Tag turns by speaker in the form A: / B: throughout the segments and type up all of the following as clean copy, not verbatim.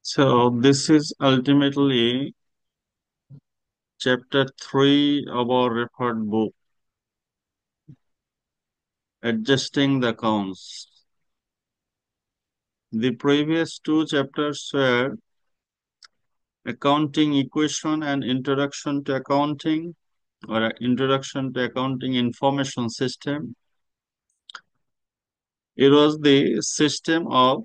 A: So this is ultimately chapter 3 of our referred book, Adjusting the Accounts. The previous two chapters were Accounting Equation and Introduction to Accounting, or Introduction to Accounting Information System. It was the system of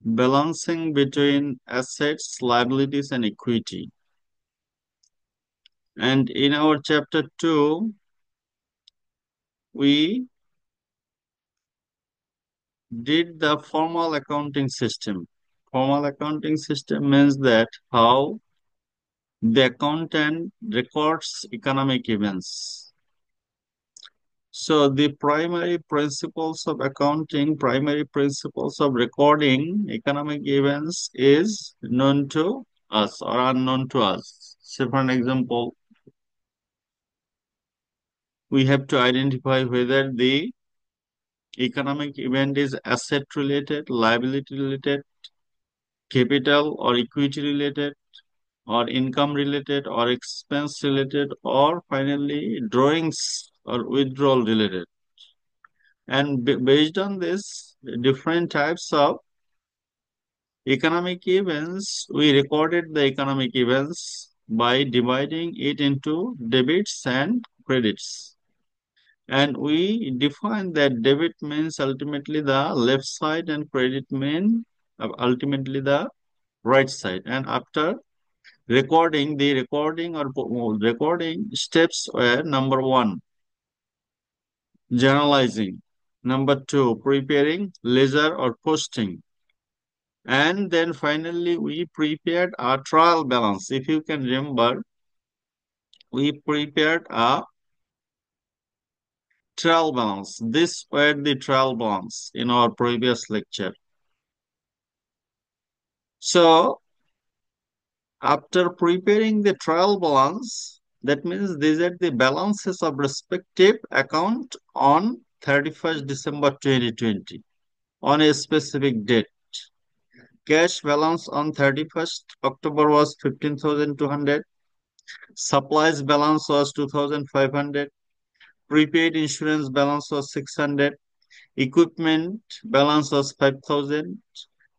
A: balancing between assets, liabilities, and equity. And in our chapter 2, we did the formal accounting system. Formal accounting system means that how the accountant records economic events. So the primary principles of accounting, primary principles of recording economic events is known to us or unknown to us. Say for an example, we have to identify whether the economic event is asset related, liability related, capital or equity related, or income related, or expense related, or finally drawings or withdrawal related. And based on this different types of economic events, we recorded the economic events by dividing it into debits and credits. And we define that debit means ultimately the left side and credit mean ultimately the right side. And after recording steps were number one, journalizing. Number two, preparing ledger or posting. And then finally, we prepared a trial balance. If you can remember, we prepared a trial balance. This were the trial balance in our previous lecture. So after preparing the trial balance, that means these are the balances of respective account on 31st December 2020 on a specific date. Cash balance on 31st October was 15,200. Supplies balance was 2,500. Prepaid insurance balance was 600. Equipment balance was 5,000.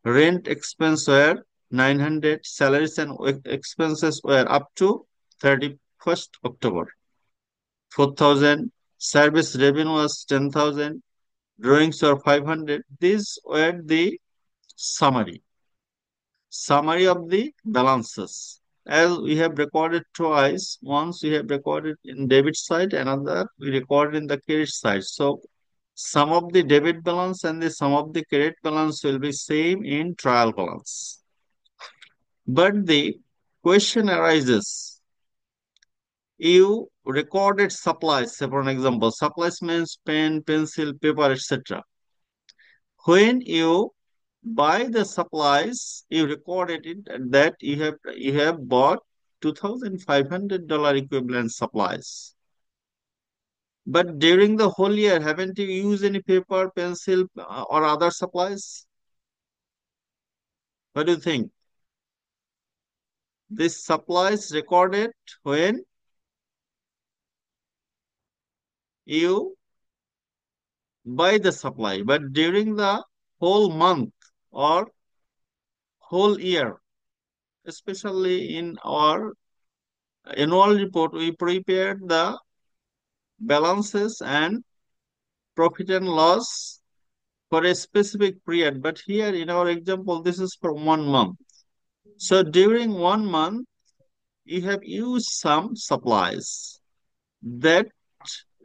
A: Rent expense were 900. Salaries and expenses were up to 31st October. 4,000. Service revenue was 10,000. Drawings were 500. These were the summary. Summary of the balances. As we have recorded twice, once we have recorded in debit side, another we recorded in the credit side. So sum of the debit balance and the sum of the credit balance will be same in trial balance. But the question arises, you recorded supplies, say for an example, supplies means pen, pencil, paper, etc. When you buy the supplies, you recorded it that you have bought $2,500 equivalent supplies. But during the whole year, haven't you used any paper, pencil, or other supplies? What do you think? This supplies recorded when you buy the supply, but during the whole month or whole year, especially in our annual report, we prepared the balances and profit and loss for a specific period. But here in our example, this is for 1 month. So during 1 month, you have used some supplies. That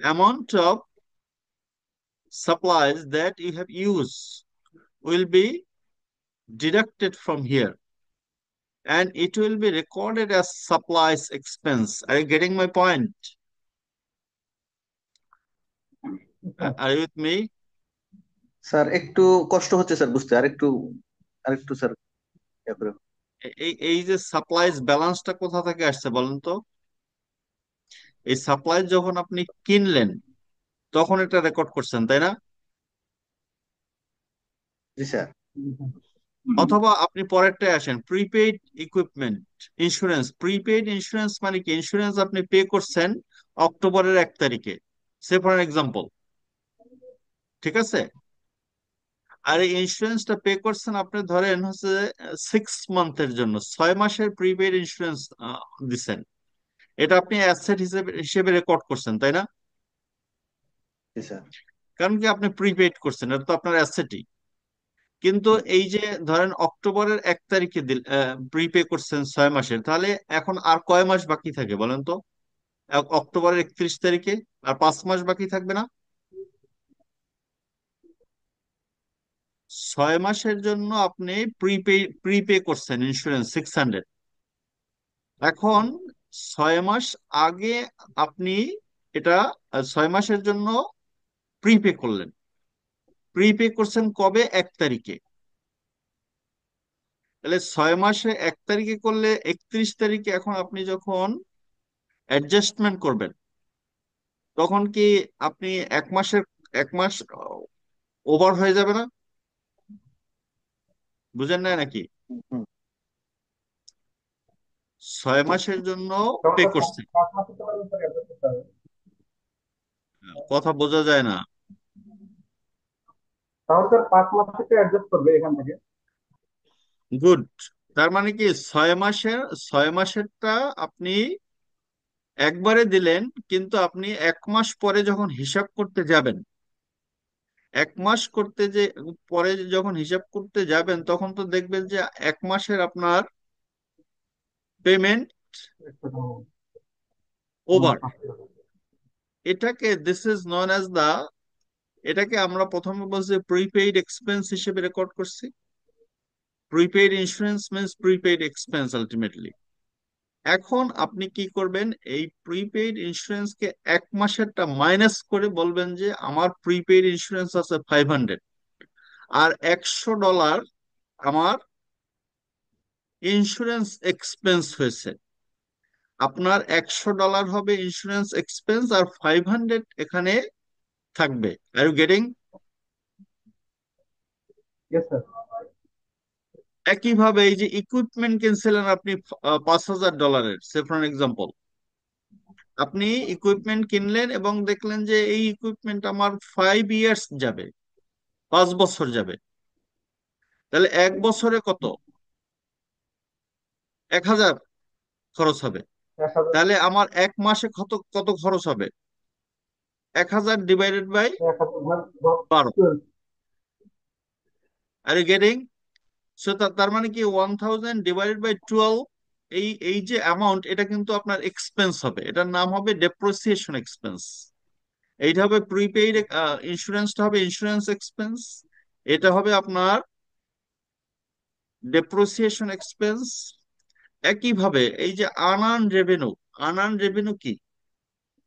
A: amount of supplies that you have used will be deducted from here. And it will be recorded as supplies expense. Are you getting my point? Are you with me?
B: Sir একটু কষ্ট হচ্ছে sir বুঝতে আরেকটু sir ইয়ে করে।
A: এই যে supplies ব্যালেন্সটা কোথা থেকে আসছে বলেন তো? এই সাপ্লাই যখন আপনি কিনলেন তখন এটা রেকর্ড করছেন, তাই না?
B: জি স্যার।
A: অথবা আপনি পরেরটায় আসেন, prepaid equipment insurance. Prepaid insurance মানে কি? ইন্স্যুরেন্স আপনি পে করছেন অক্টোবরের 1 তারিখে, সে ফর এক্সাম্পল, ঠিক আছে? আর এই ইন্স্যুরেন্সটা পে করছেন আপনি ধরেন হচ্ছে 6 মান্থের জন্য, 6 মাসের প্রিপেইড ইন্স্যুরেন্স দিচ্ছেন। এটা আপনি অ্যাসেট হিসেবে হিসেবে রেকর্ড করছেন, তাই না?
B: জি স্যার।
A: কারণ কি আপনি প্রিপেইড করছেন, এটা তো আপনার অ্যাসেটই। কিন্তু এই যে ধরেন অক্টোবরের 1 তারিখে প্রিপে করছেন 6 মাসের, তাহলে এখন আর কয় মাস বাকি থাকে বলেন তো? অক্টোবরের 31 তারিখে আর 5 মাস বাকি থাকবে না? 6 মাসের জন্য আপনি প্রিপে করছেন ইন্স্যুরেন্স 600। এখন 6 মাস আগে আপনি এটা 6 মাসের জন্য প্রিপে করলেন। প্রিপে করছেন কবে? 1 তারিখে। তাহলে 6 মাসে 1 তারিখে করলে 31 তারিখে এখন আপনি যখন অ্যাডজাস্টমেন্ট করবেন, তখন কি আপনি 1 মাস ওভার হয়ে যাবে না? বুঝেন না নাকি?
B: হুম, হুম।
A: 6 মাসের জন্য
C: তখন
A: পে
C: তো
A: করছে।
C: 5 মাসে তো মানে স্যার অ্যাডজাস্ট করতে হবে।
A: কথা বোঝা যায় না।
C: তাহলে স্যার 5 মাসে তো অ্যাডজাস্ট করবে এখান থেকে।
A: গুড। তার মানে কি 6 মাসেরটা আপনি একবারে দিলেন, কিন্তু আপনি 1 মাস পরে যখন হিসাব করতে যাবেন, 1 মাস করতে যে পরে যখন হিসাব করতে যাবেন, তখন তো দেখবেন যে 1 মাসের আপনার পেমেন্ট
C: একটু দাম।
A: ওভার।
C: 5 টাকা।
A: এটাকে দিস ইজ নন অ্যাজ দা, এটাকে আমরা প্রথমে বলছি প্রিপেইড এক্সপেন্স হিসেবে রেকর্ড করছি। Prepaid insurance means prepaid expense ultimately. এখন আপনি কি করবেন? এই প্রিপেইড ইন্স্যুরেন্সকে 1 মাসেরটা মাইনাস করে বলবেন যে আমার প্রিপেইড ইন্স্যুরেন্স আছে 500, আর $100 আমার ইন্স্যুরেন্স এক্সপেন্স হয়েছে। আপনার $100 হবে ইন্স্যুরেন্স এক্সপেন্স, আর 500 এখানে থাকবে। Are you getting?
C: Yes sir.
A: একইভাবে এই যে ইকুইপমেন্ট কিনছিলেন আপনি $5,000, সে ফর এক্সাম্পল, আপনি ইকুইপমেন্ট কিনলেন এবং দেখলেন যে এই ইকুইপমেন্ট আমার 5 ইয়ার্স যাবে, 5 বছর যাবে। তাহলে 1 বছরে কত? 1,000 খরচ হবে।
C: 1,000।
A: তাহলে আমার 1 মাসে কত কত খরচ হবে? 1,000 ডিভাইডেড বাই
C: 1,000 মানে
A: 12।
C: 12।
A: আর ইউ গেটিং? সো তার মানে কি 1,000 ডিভাইডেড বাই 12, এই এই যে অ্যামাউন্ট, এটা কিন্তু আপনার এক্সপেন্স হবে, এটার নাম হবে ডেপ্রিসিয়েশন এক্সপেন্স। এইটা হবে প্রিপেইড ইন্স্যুরেন্সটা হবে ইন্স্যুরেন্স এক্সপেন্স, এটা হবে আপনার ডেপ্রিসিয়েশন এক্সপেন্স। একইভাবে এই যে আনআর্ন রেভিনিউ, আনআর্ন রেভিনিউ কি?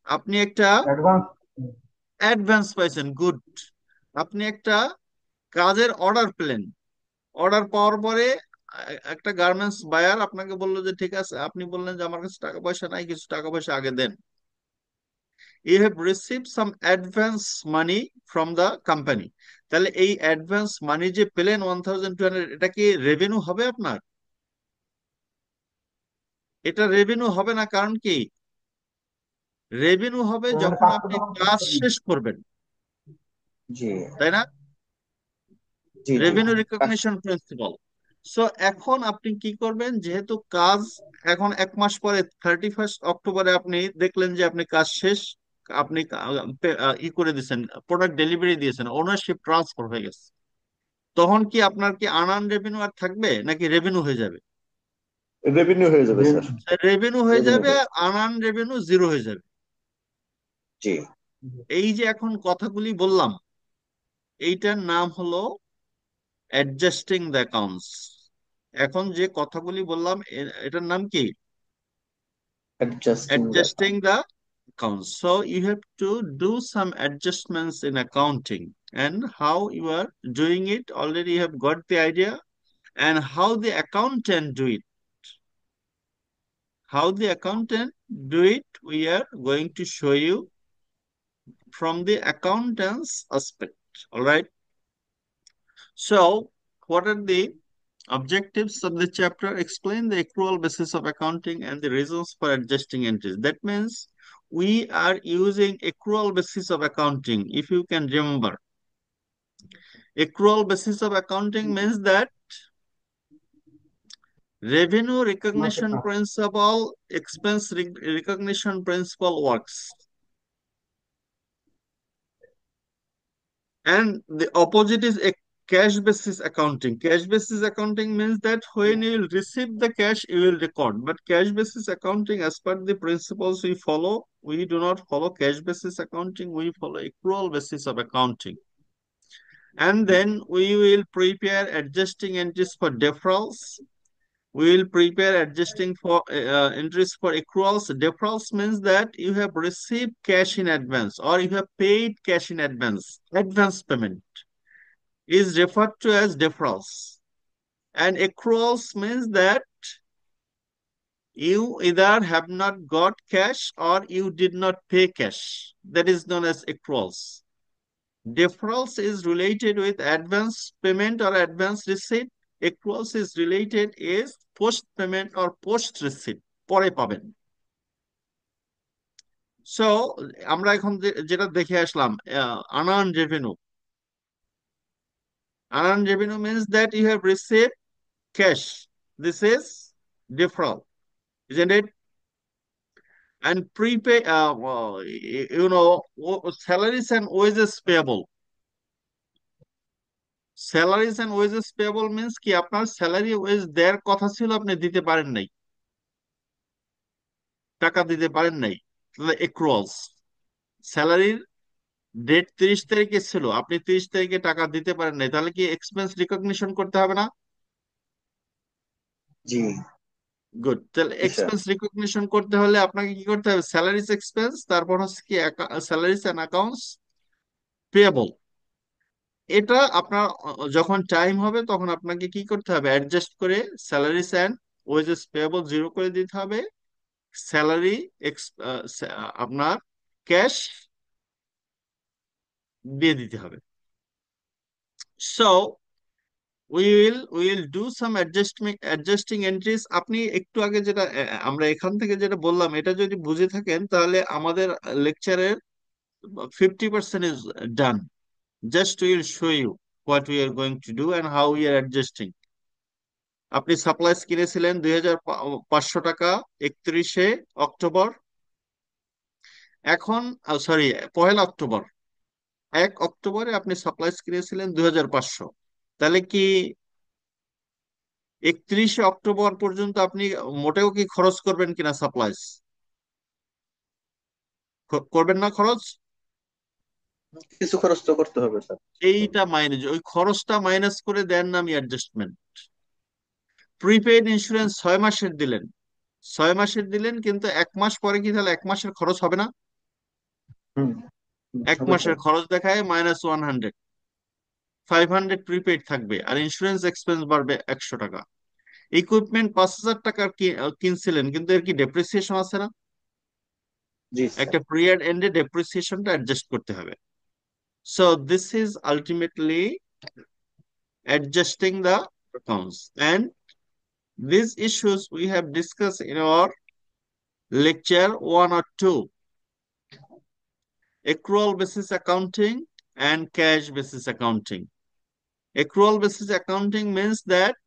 A: আপনি একটা
C: অ্যাডভান্স।
A: অ্যাডভান্স পাইছেন, গুড। আপনি একটা কাজের অর্ডার পেলেন, অর্ডার পাওয়ার পরে একটা গার্মেন্টস বায়ার আপনাকে বললো যে ঠিক আছে, আপনি বললেন যে আমার কাছে টাকা পয়সা নাই, কিছু টাকা পয়সা আগে দেন। You have receive some advance money from the company. তাহলে এই অ্যাডভান্স মানি যে পেলেন 1,200, এটা কি রেভিনিউ হবে আপনার? এটা রেভিনিউ হবে না। কারণ কি? রেভিনিউ হবে
C: মানে
A: যখন
C: কাজটা
A: আপনি
C: যখন শেষ
A: কাজ
C: করবেন।
A: শেষ করবেন,
B: জি,
A: তাই না?
B: জি, জি।
A: রেভিনিউ
B: কাজ।
A: Recognition principal. সো এখন আপনি কি করবেন? যেহেতু কাজ এখন 1 মাস পরে 31 অক্টোবরে আপনি দেখলেন যে আপনি কাজ শেষ, আপনি ই করে দিয়েছেন, প্রোডাক্ট ডেলিভারি দিয়েছেন, ওনারশিপ ট্রান্সফার হয়ে গেছে, তখন কি আপনার কি আনআর্ন রেভিনিউ আর থাকবে নাকি রেভিনিউ হয়ে যাবে?
B: রেভিনিউ হয়ে যাবে স্যার।
A: রেভিনিউ হয়ে
B: রেভিনিউ
A: যাবে,
B: হয়ে
A: আর আনআর্ন রেভিনিউ জিরো হয়ে যাবে।
B: জি।
A: এই যে এখন কথাগুলি বললাম, এইটার নাম হলো অ্যাডজাস্টিং দ্য অ্যাকাউন্টস। এখন যে কথাগুলি বললাম এটার নাম কি?
B: Adjusting the account.
A: Adjusting the accounts. So you have to do some adjustments in accounting, and how you are doing it already you have got the idea, and how the accountant do it. How the accountant do it, we are going to show you from the accountant's aspect. All right. So what are the Objectives of the chapter: explain the accrual basis of accounting and the reasons for adjusting entries. That means we are using accrual basis of accounting. If you can remember, accrual basis of accounting means that revenue
C: মাসে
A: recognition
C: 5।
A: principle, expense recognition principle works. And the opposite is a cash basis accounting. Cash basis accounting means that when you will receive the cash, you will record. But cash basis accounting, as per the principles we follow, we do not follow cash basis accounting, we follow accrual basis of accounting. And then we will prepare adjusting entries for deferrals. We will prepare adjusting for entries for accruals. Deferrals means that you have received cash in advance or you have paid cash in advance. Advance payment is referred to as deferrals. And accruals means that you either have not got cash or you did not pay cash. That is known as accruals. Deferrals is related with advance payment or advance receipt. Accruals is related is post payment or post receipt. পরে পাবেন। So আমরা এখন যেটা দেখে আসলাম unearned revenue. Unearned revenue means that you have received cash. This is deferral, isn't it? And prepay, salaries and wages payable. Salaries and wages payable means কি আপনার salary wedge দেওয়ার কথা ছিল আপনি দিতে পারেন নাই, টাকা দিতে পারেন নাই, accruals. স্যালারির ডেট 30 তারিখে ছিল, আপনি 30 তারিখে টাকা দিতে পারেন নাই, তাহলে কি এক্সপেন্স রিকগনিশন করতে হবে না?
B: জি
A: গুড। তাহলে
B: জি স্যার।
A: এক্সপেন্স রিকগনিশন করতে হলে আপনাকে কি করতে হবে? স্যালারিজ এক্সপেন্স, তারপর হচ্ছে কি স্যালারিজ এন্ড অ্যাকাউন্টস পেয়েবল। এটা আপনার যখন টাইম হবে তখন আপনাকে কি করতে হবে? অ্যাডজাস্ট করে salaries and wages payable zero করে দিতে হবে, স্যালারি আপনার ক্যাশ দিয়ে দিতে হবে। So we will do some adjusting entries. আপনি একটু আগে যেটা আমরা এখান থেকে যেটা বললাম এটা যদি বুঝে থাকেন তাহলে আমাদের লেকচারের 50% is done. Just we will show you what we are going to do and how we are adjusting. আপনি সাপ্লাইস কিনেছিলেন 2500 টাকা 31শে অক্টোবর। এখন সরি 1 অক্টোবর, 1 অক্টোবরে আপনি সাপ্লাইস কিনেছিলেন 2500। তাহলে কি 31শে অক্টোবর পর্যন্ত আপনি মোটেও কি খরচ করবেন কিনা সাপ্লাইস? করবেন না খরচ?
B: কিছু খরচ তো করতে হবে স্যার।
A: এইটা মাইনাস, ওই খরচটা মাইনাস করে দেন না আমি অ্যাডজাস্টমেন্ট। প্রিপেইড ইন্স্যুরেন্স 6 মাসের দিলেন, 6 মাসের দিলেন, কিন্তু 1 মাস পরে কি তাহলে 1 মাসের খরচ হবে না?
B: হুম
A: এক
B: হবে
A: মাসের
B: স্যার।
A: খরচ দেখায় -100, 500 প্রিপেইড থাকবে আর ইন্স্যুরেন্স এক্সপেন্স বাড়বে 100 টাকা। ইকুইপমেন্ট 5,000 টাকার কিনছিলেন, কিন্তু এর কি ডেপ্রিসিয়েশন আছে না?
B: জি স্যার।
A: একটা পিরিয়ড এন্ডে ডেপ্রিসিয়েশনটা অ্যাডজাস্ট করতে হবে। So this is ultimately adjusting the accounts, and these issues we have discussed in our lecture 1 or 2: accrual basis accounting and cash basis accounting. Accrual basis accounting means that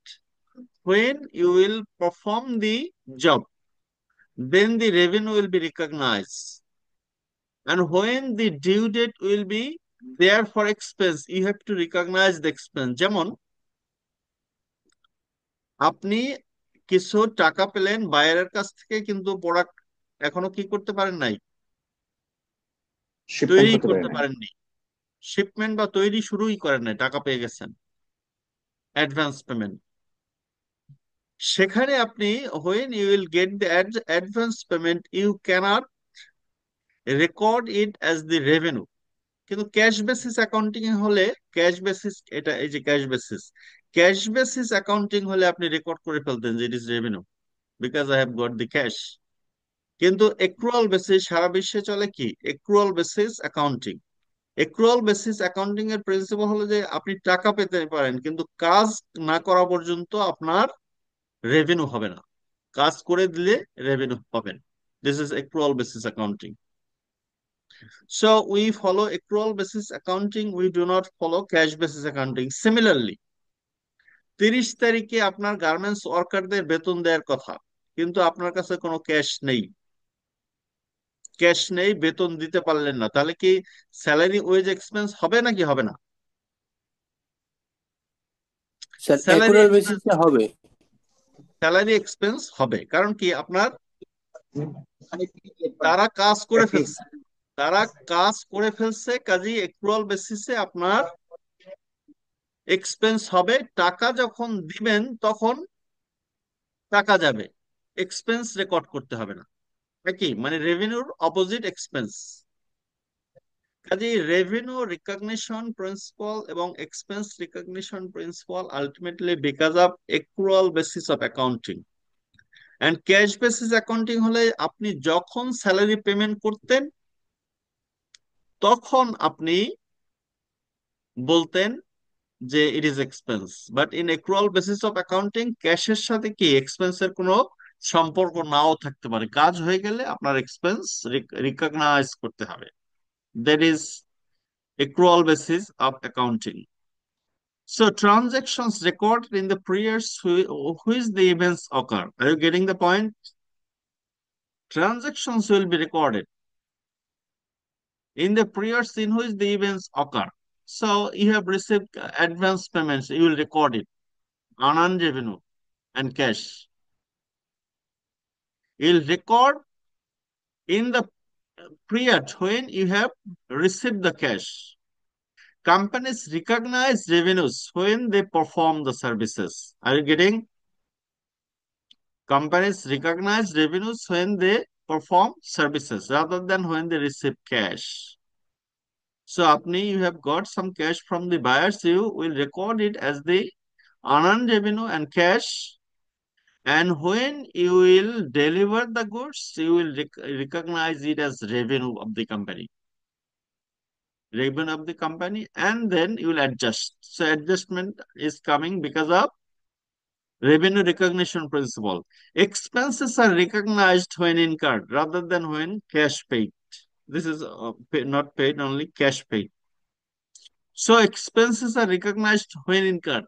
A: when you will perform the job, then the revenue will be recognized, and when the due date will be there for expense, you have to recognize the expense. যেমন আপনি কিছু টাকা পেলেন বায়ারের কাছ থেকে, কিন্তু product এখনো কি করতে পারেন নাই,
B: শিপমেন্ট
A: তৈরি
B: করতে পারে
A: করতে
B: নাই।
A: পারেননি, শিপমেন্ট বা তৈরি শুরুই করেন নাই, টাকা পেয়ে গেছেন, অ্যাডভান্স পেমেন্ট। সেখানে আপনি when you will get the advance payment, you cannot record it as the revenue. কিন্তু ক্যাশ বেসিস অ্যাকাউন্টিং এ হলে, ক্যাশ বেসিস, এটা এই যে ক্যাশ বেসিস অ্যাকাউন্টিং হলে আপনি রেকর্ড করে ফেলতেন যে it is revenue, because I have got the cash. কিন্তু এক্রুয়াল বেসিস সারা বিশ্বে চলে কি? এক্রুয়াল বেসিস অ্যাকাউন্টিং। এক্রুয়াল বেসিস অ্যাকাউন্টিং এর প্রিন্সিপাল হলো যে আপনি টাকা পেতে পারেন কিন্তু কাজ না করা পর্যন্ত আপনার রেভিনিউ হবে না, কাজ করে দিলে রেভিনিউ পাবেন। This is accrual basis accounting. So we follow accrual basis accounting, we do not follow cash basis accounting. Similarly 30 তারিখে আপনার গার্মেন্টস ওয়ার্কারদের বেতন দেওয়ার কথা, কিন্তু আপনার কাছে কোনো ক্যাশ নেই, ক্যাশ নেই, বেতন দিতে পারলেন না, তাহলে কি স্যালারি ওয়েজ এক্সপেন্স হবে নাকি হবে না?
D: স্যার
A: স্যালারি
D: অ্যাকুরাল
A: এক্সপেন্স,
D: বেসিসে হবে।
A: স্যালারি এক্সপেন্স হবে, কারণ কি আপনার তারা কাজ করে ফেলছে, তারা কাজ করে ফেলছে, কাজেই এক্রুয়াল বেসিসে আপনার এক্সপেন্স হবে। টাকা যখন দিবেন তখন টাকা যাবে, এক্সপেন্স রেকর্ড করতে হবে না। একই মানে রেভিনিউর অপোজিট এক্সপেন্স। কাজেই রেভিনিউ রিকগনিশন প্রিন্সিপাল এবং expense recognition principle ultimately because of accrual basis of accounting. And cash basis accounting হলে আপনি যখন স্যালারি পেমেন্ট করতেন তখন আপনি বলতেন যে it is expense, but in accrual basis of accounting ক্যাশের সাথে কি এক্সপেন্সের কোনো সম্পর্ক নাও থাকতে পারে, কাজ হয়ে গেলে আপনার এক্সপেন্স রিকগনাইজ করতে হবে। That is accrual basis of accounting. So transactions recorded in the periods which the events occur. Are you getting the point? Transactions will be recorded in the periods in which the events occur. So you have received advance payments, you will record it, unearned revenue and cash. You will record in the period when you have received the cash. Companies recognize revenues when they perform the services. Are you getting? Companies recognize revenues when they perform services rather than when they receive cash. So, Apni, you have got some cash from the buyers, you will record it as the unearned revenue and cash. And when you will deliver the goods, you will recognize it as revenue of the company. Revenue of the company, and then you will adjust. So, adjustment is coming because of revenue recognition principle. Expenses are recognized when incurred rather than when cash paid. This is not paid, only cash paid. So expenses are recognized when incurred.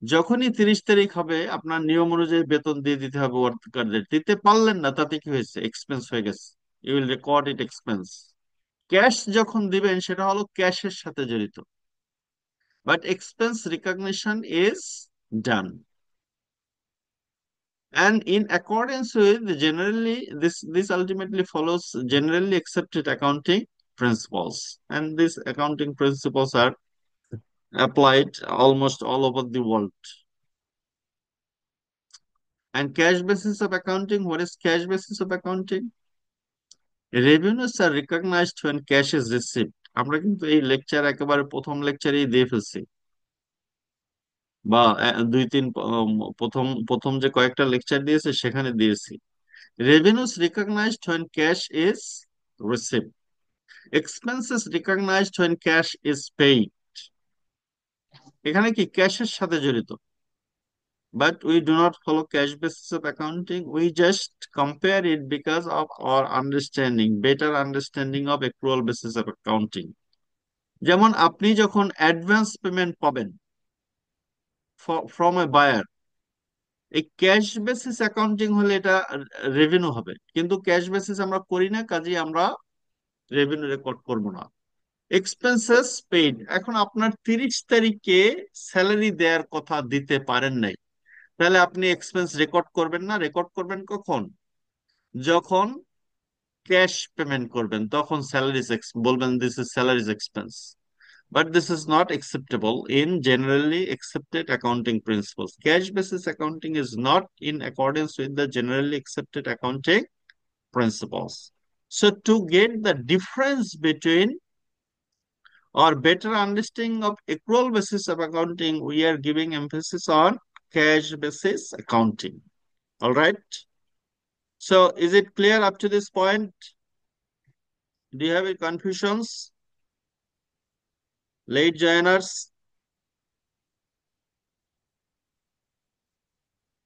A: যখনই 30 তারিখ হবে আপনার নিয়ম অনুযায়ী বেতন দিয়ে দিতে হবে ওয়ার্কারদের, দিতে পারলেন না তাতে কি হয়েছে, এক্সপেন্স হয়ে গেছে, you will record it expense. Cash যখন দিবেন সেটা হলো ক্যাশের সাথে জড়িত, but expense recognition is done. And in accordance with generally this ultimately follows generally accepted accounting principles, and these accounting principles are applied almost all over the world. And cash basis of accounting, what is cash basis of accounting? Revenues are recognized when cash is received. আমরা কিন্তু এই lecture একেবারে প্রথম লেকচারেই দিয়ে ফেলছি, বা দুই তিন প্রথম প্রথম যে কয়েকটা লেকচার দিয়েছে সেখানে দিয়েছি। Revenues recognized when cash is received. Expenses recognized when cash is paid. এখানে কি ক্যাশের সাথে জড়িত, but we do not follow cash basis of accounting. We just compare it because of our understanding, better understanding of accrual basis of accounting. যেমন আপনি যখন advance payment পাবেন from a buyer, এই ক্যাশ বেসিস অ্যাকাউন্টিং হলে এটা revenue হবে, কিন্তু cash basis আমরা করি না, কাজেই আমরা রেভিনিউ রেকর্ড করব না। এক্সপেন্সেস পেইড, এখন আপনার 30 তারিখে স্যালারি দেওয়ার কথা, দিতে পারেন নাই, তাহলে আপনি এক্সপেন্স রেকর্ড করবেন না, রেকর্ড করবেন কখন, যখন ক্যাশ পেমেন্ট করবেন তখন স্যালারি বলবেন this is salaries expense. But this is not acceptable in generally accepted accounting principles. Cash basis accounting is not in accordance with the generally accepted accounting principles. So to get the difference between or better understanding of accrual basis of accounting, we are giving emphasis on cash basis accounting. All right. So is it clear up to this point? Do you have any confusions? Late joiners,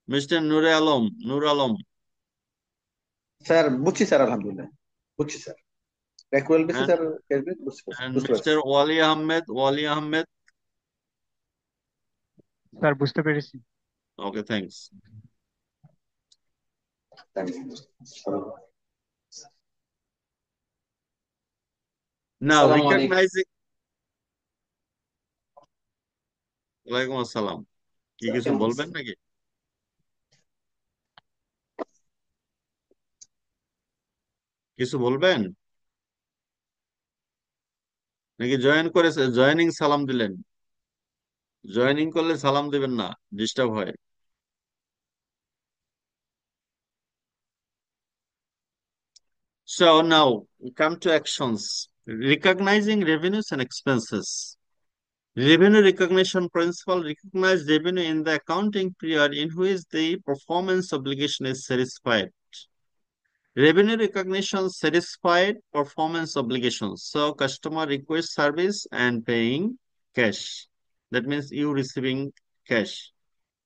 A: Mr. Nur Alam,
B: sir বুঝছি sir, আলহামদুলিল্লাহ বুঝছি sir. অ্যাকুয়াল বেসে
A: and
B: sir cashback বুঝতে পারছি,
A: and
B: বুঝতে পারছি।
A: Mr. Wali Ahmed.
D: Sir বুঝতে পেরেছি।
A: Okay, thanks. Now
B: আসসালামু আলাইকুম।
A: recognizing, ওয়ালাইকুম আসসালাম, কি কিছু
B: কেমন
A: বলবেন
B: আছেন?
A: নাকি? কিছু বলবেন নাকি জয়েনিং সালাম দিলেন? জয়েনিং করলে সালাম দিবেন না, ডিস্টার্ব হয়। So now come to actions. Recognizing revenues and expenses. Revenue recognition principle recognize revenue in the accounting period in which the performance obligation is satisfied. Revenue recognition satisfied performance obligations. So customer requests service and paying cash. That means you receiving cash.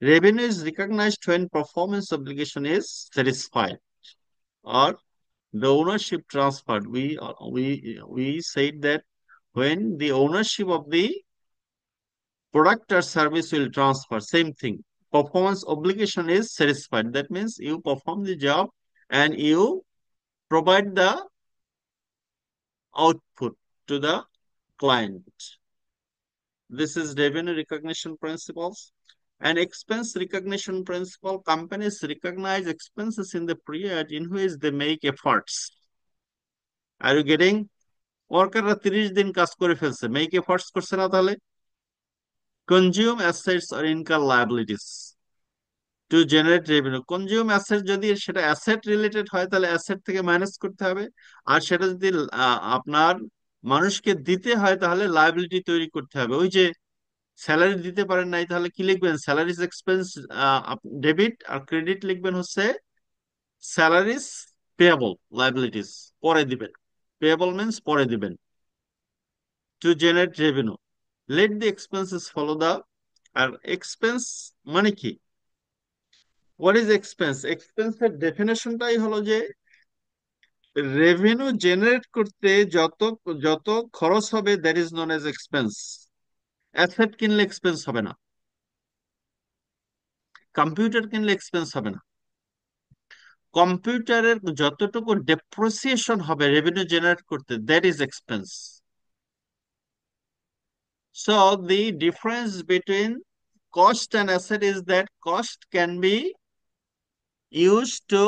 A: Revenue is recognized when performance obligation is satisfied or the ownership transferred. We said that when the ownership of the product or service will transfer, same thing. Performance obligation is satisfied. That means you perform the job and you provide the output to the client. This is revenue recognition principles. And expense recognition principle, companies recognize expenses in the period in which they make efforts. Are you getting? ওয়ার্কাররা 30 দিন কাজ করে ফেলছে, make efforts করছে না, তাহলে consume assets আর income liabilities to generate revenue. Consume asset যদি সেটা অ্যাসেট রিলেটেড হয় তাহলে অ্যাসেট থেকে মাইনাস করতে হবে, আর সেটা যদি আপনার মানুষকে দিতে হয় তাহলে লায়াবিলিটি তৈরি করতে হবে। ওই যে স্যালারি দিতে পারেন নাই, তাহলে কি লিখবেন? স্যালারিজ এক্সপেন্স ডেবিট, আর ক্রেডিট লিখবেন হচ্ছে স্যালারিজ পেয়েবল লায়াবিলিটিস, পরে দিবেন। পেয়েবল মিনস পরে দিবেন। To generate revenue, let the expenses follow the. আর এক্সপেন্স মানে কি? What is expense? এক্সপেন্সের ডেফিনেশনটাই হলো যে রেভিনিউ জেনারেট করতে যত যত খরচ হবে that is known as expense. Asset কিনলে এক্সপেন্স হবে না, কম্পিউটার কিনলে এক্সপেন্স হবে না। কম্পিউটারের যতটুকু ডেপ্রিসিয়েশন হবে রেভিনিউ জেনারেট করতে, that is expense. So the difference between cost and asset is that cost can be used to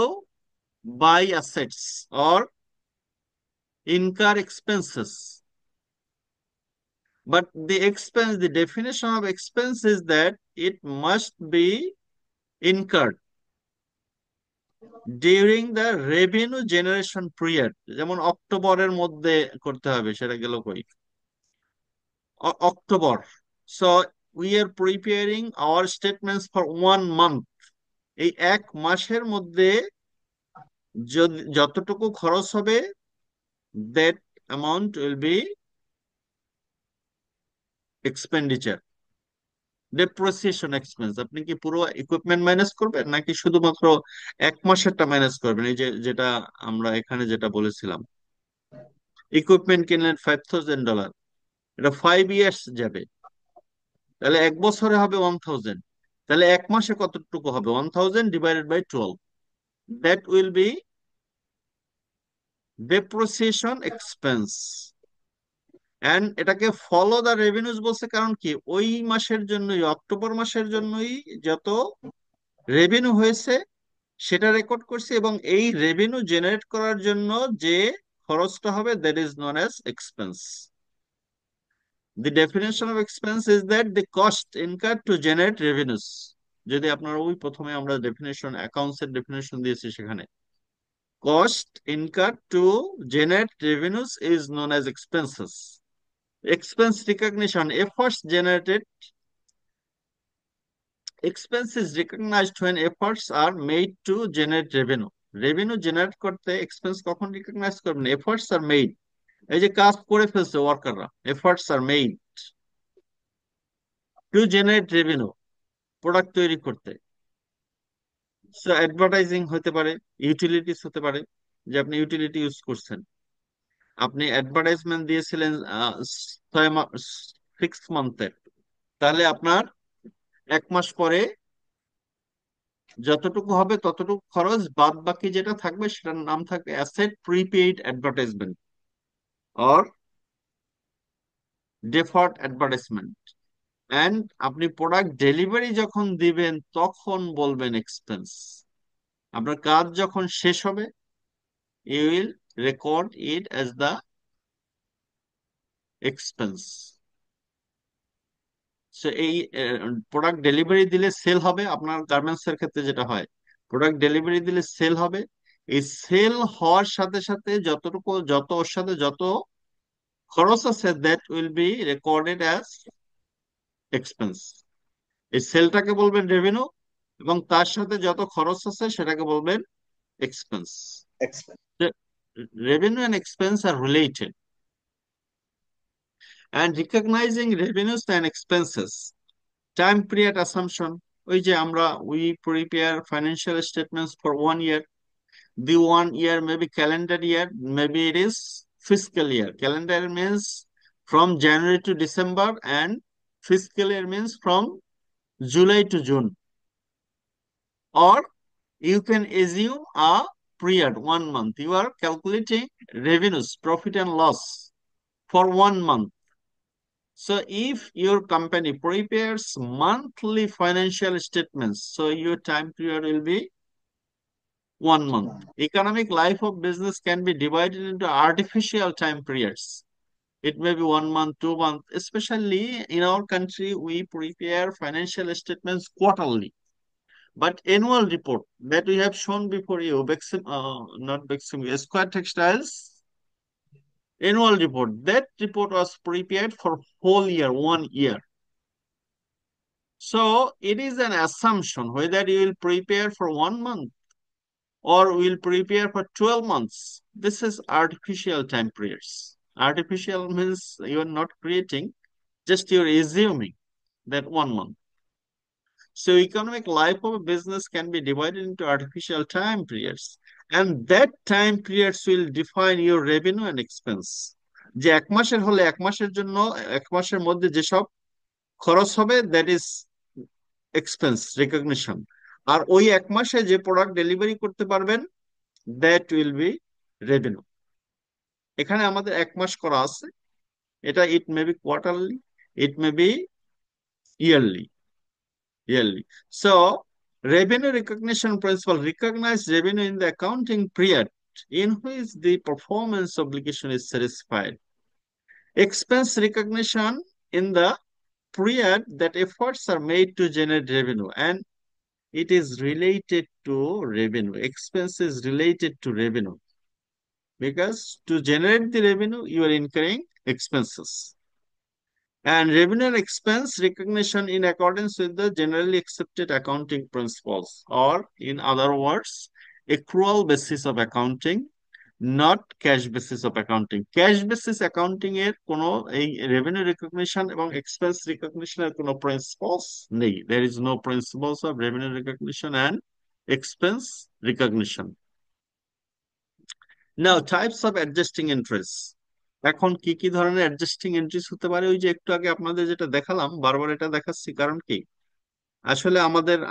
A: buy assets or incur expenses. But the expense, the definition of expense is that it must be incurred during the revenue generation period. যেমন অক্টোবরের মধ্যে করতে হবে, সেটা গেল কই? October. So we are preparing our statements for 1 month. এই এক মাসের মধ্যে যতটুকু খরচ হবে that amount will be expenditure. Depreciation expense, আপনি কি পুরো ইকুইপমেন্ট মাইনাস করবেন নাকি শুধুমাত্র এক মাসেরটা মাইনাস করবেন? এই যে যেটা আমরা এখানে যেটা বলেছিলাম, ইকুইপমেন্ট কিনলেন $5,000, এটা 5 ইয়ার্স যাবে, তাহলে এক বছরে হবে 1,000, তাহলে এক মাসে কতটুকু হবে? 1,000 divided by 12, that will be depreciation expense. And এটাকে ফলো দা রেভিনিউজ বলছে, কারণ কি ওই মাসের জন্যই, অক্টোবর মাসের জন্যই যত রেভিনিউ হয়েছে সেটা রেকর্ড করছে, এবং এই রেভিনিউ জেনারেট করার জন্য যে খরচটা হবে that is known as expense. The definition of expense is that the cost incur to generate revenues. যদি আপনারা ওই প্রথমে আমরা ডেফিনেশন, অ্যাকাউন্টস এর ডেফিনেশন দিয়েছি, সেখানে cost incur to generate revenues is known as expenses. Expense recognition, efforts generated. Expense is recognized when efforts are made to generate revenue. Revenue generate করতে expense কখন recognize করবেন? Efforts are made. এই যে কাজ করে ফেলছে ওয়ার্কাররা, efforts are made. Two generate revenue, product তৈরি করতে। সো অ্যাডভার্টাইজিং হতে পারে, ইউটিলিটিস হতে পারে, যে আপনি ইউটিলিটি ইউজ করছেন, আপনি অ্যাডভার্টাইজমেন্ট দিয়েছিলেন 6 মান্থের, তাহলে আপনার 1 মাস পরে যতটুকু হবে ততটুকু খরচ, বাদ বাকি যেটা থাকবে সেটার নাম থাকবে asset prepaid advertisement or deferred advertisement. And আপনি প্রোডাক্ট ডেলিভারি যখন দিবেন তখন বলবেন এক্সপেন্স। আপনার কাজ যখন শেষ হবে, you will record it as the expense. So এই প্রোডাক্ট ডেলিভারি দিলে সেল হবে, আপনার গার্মেন্টস এর ক্ষেত্রে যেটা হয়, প্রোডাক্ট ডেলিভারি দিলে সেল হবে। এই সেল হওয়ার সাথে সাথে যতটুকু, যত ওর সাথে যত খরচ আছে, that will B recorded as expense. এই সেলটাকে বলবেন রেভিনিউ, এবং তার সাথে যত খরচ আছে সেটাকে বলবেন expense.
B: Expense.
A: Revenue and expense are related, and recognizing revenues and expenses. Time period assumption. ওই যে আমরা we prepare financial statements for 1 year. The 1 year may be calendar year, maybe it is fiscal year. Calendar means from January to December, and fiscal year means from July to June. Or you can assume a period, 1 month. You are calculating revenues, profit and loss for 1 month. So if your company prepares monthly financial statements, so your time period will be 1 month. Economic life of business can be divided into artificial time periods. It may be 1 month, 2 months. Especially in our country, we prepare financial statements quarterly. But annual report that we have shown before you, not Bexim, Square Textiles annual report, that report was prepared for whole year, 1 year. So it is an assumption whether you will prepare for 1 month or will prepare for 12 months. This is artificial time periods. Artificial means you are not creating, just you're assuming that 1 month. So economic life of a business can be divided into artificial time periods, and that time periods will define your revenue and expense. যে 1 মাসের হলে 1 মাসের জন্য 1 মাসের মধ্যে যেসব খরচ হবে, দ্যাট ইজ এক্সপেন্স রিকগনিশন। আর ওই 1 মাসে যে প্রোডাক্ট ডেলিভারি করতে পারবেন, দ্যাট উইল বি রেভিনিউ। এখানে আমাদের 1 মাস করা আছে, এটা it may be quarterly, it may be yearly. So revenue recognition principle: recognize revenue in the accounting period in which the performance obligation is satisfied. Expense recognition in the period that efforts are made to generate revenue, and it is related to revenue. Expense is related to revenue because to generate the revenue, you are incurring expenses. And revenue and expense recognition in accordance with the generally accepted accounting principles, or in other words, accrual basis of accounting, not cash basis of accounting. Cash basis accounting এর কোনো এই revenue recognition এবং expense recognition এর কোনো principles নেই. There is no principles of revenue recognition and expense recognition. Now, types of adjusting entries. এখন কি কি ধরনের অ্যাডজাস্টিং এন্ট্রিজ হতে পারে? ওই যে একটু আগে আপনাদের যেটা দেখালাম, বারবার এটা দেখাচ্ছি কারণ কি, আসলে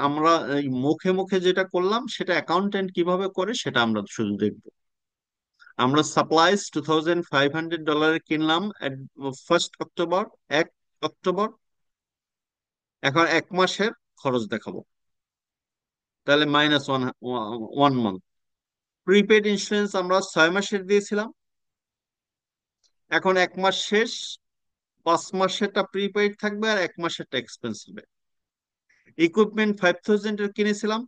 A: আমরা এই মুখে মুখে যেটা করলাম সেটা অ্যাকাউন্টেন্ট কিভাবে করে সেটা আমরা শুধু দেখব। আমরা সাপ্লাইজ $2,500 কিনলাম 1 অক্টোবর, 1 অক্টোবর। এখন 1 মাসের খরচ দেখাবো, তাহলে minus one month. Prepaid insurance আমরা 6 মাসের দিয়েছিলাম, এখন 1 মাস শেষ, 5 মাসেরটা প্রিপেইড থাকবে আর 1 মাসেরটা এক্সপেন্স হবে। ইকুইপমেন্ট 5,000 এর কিনেছিলাম,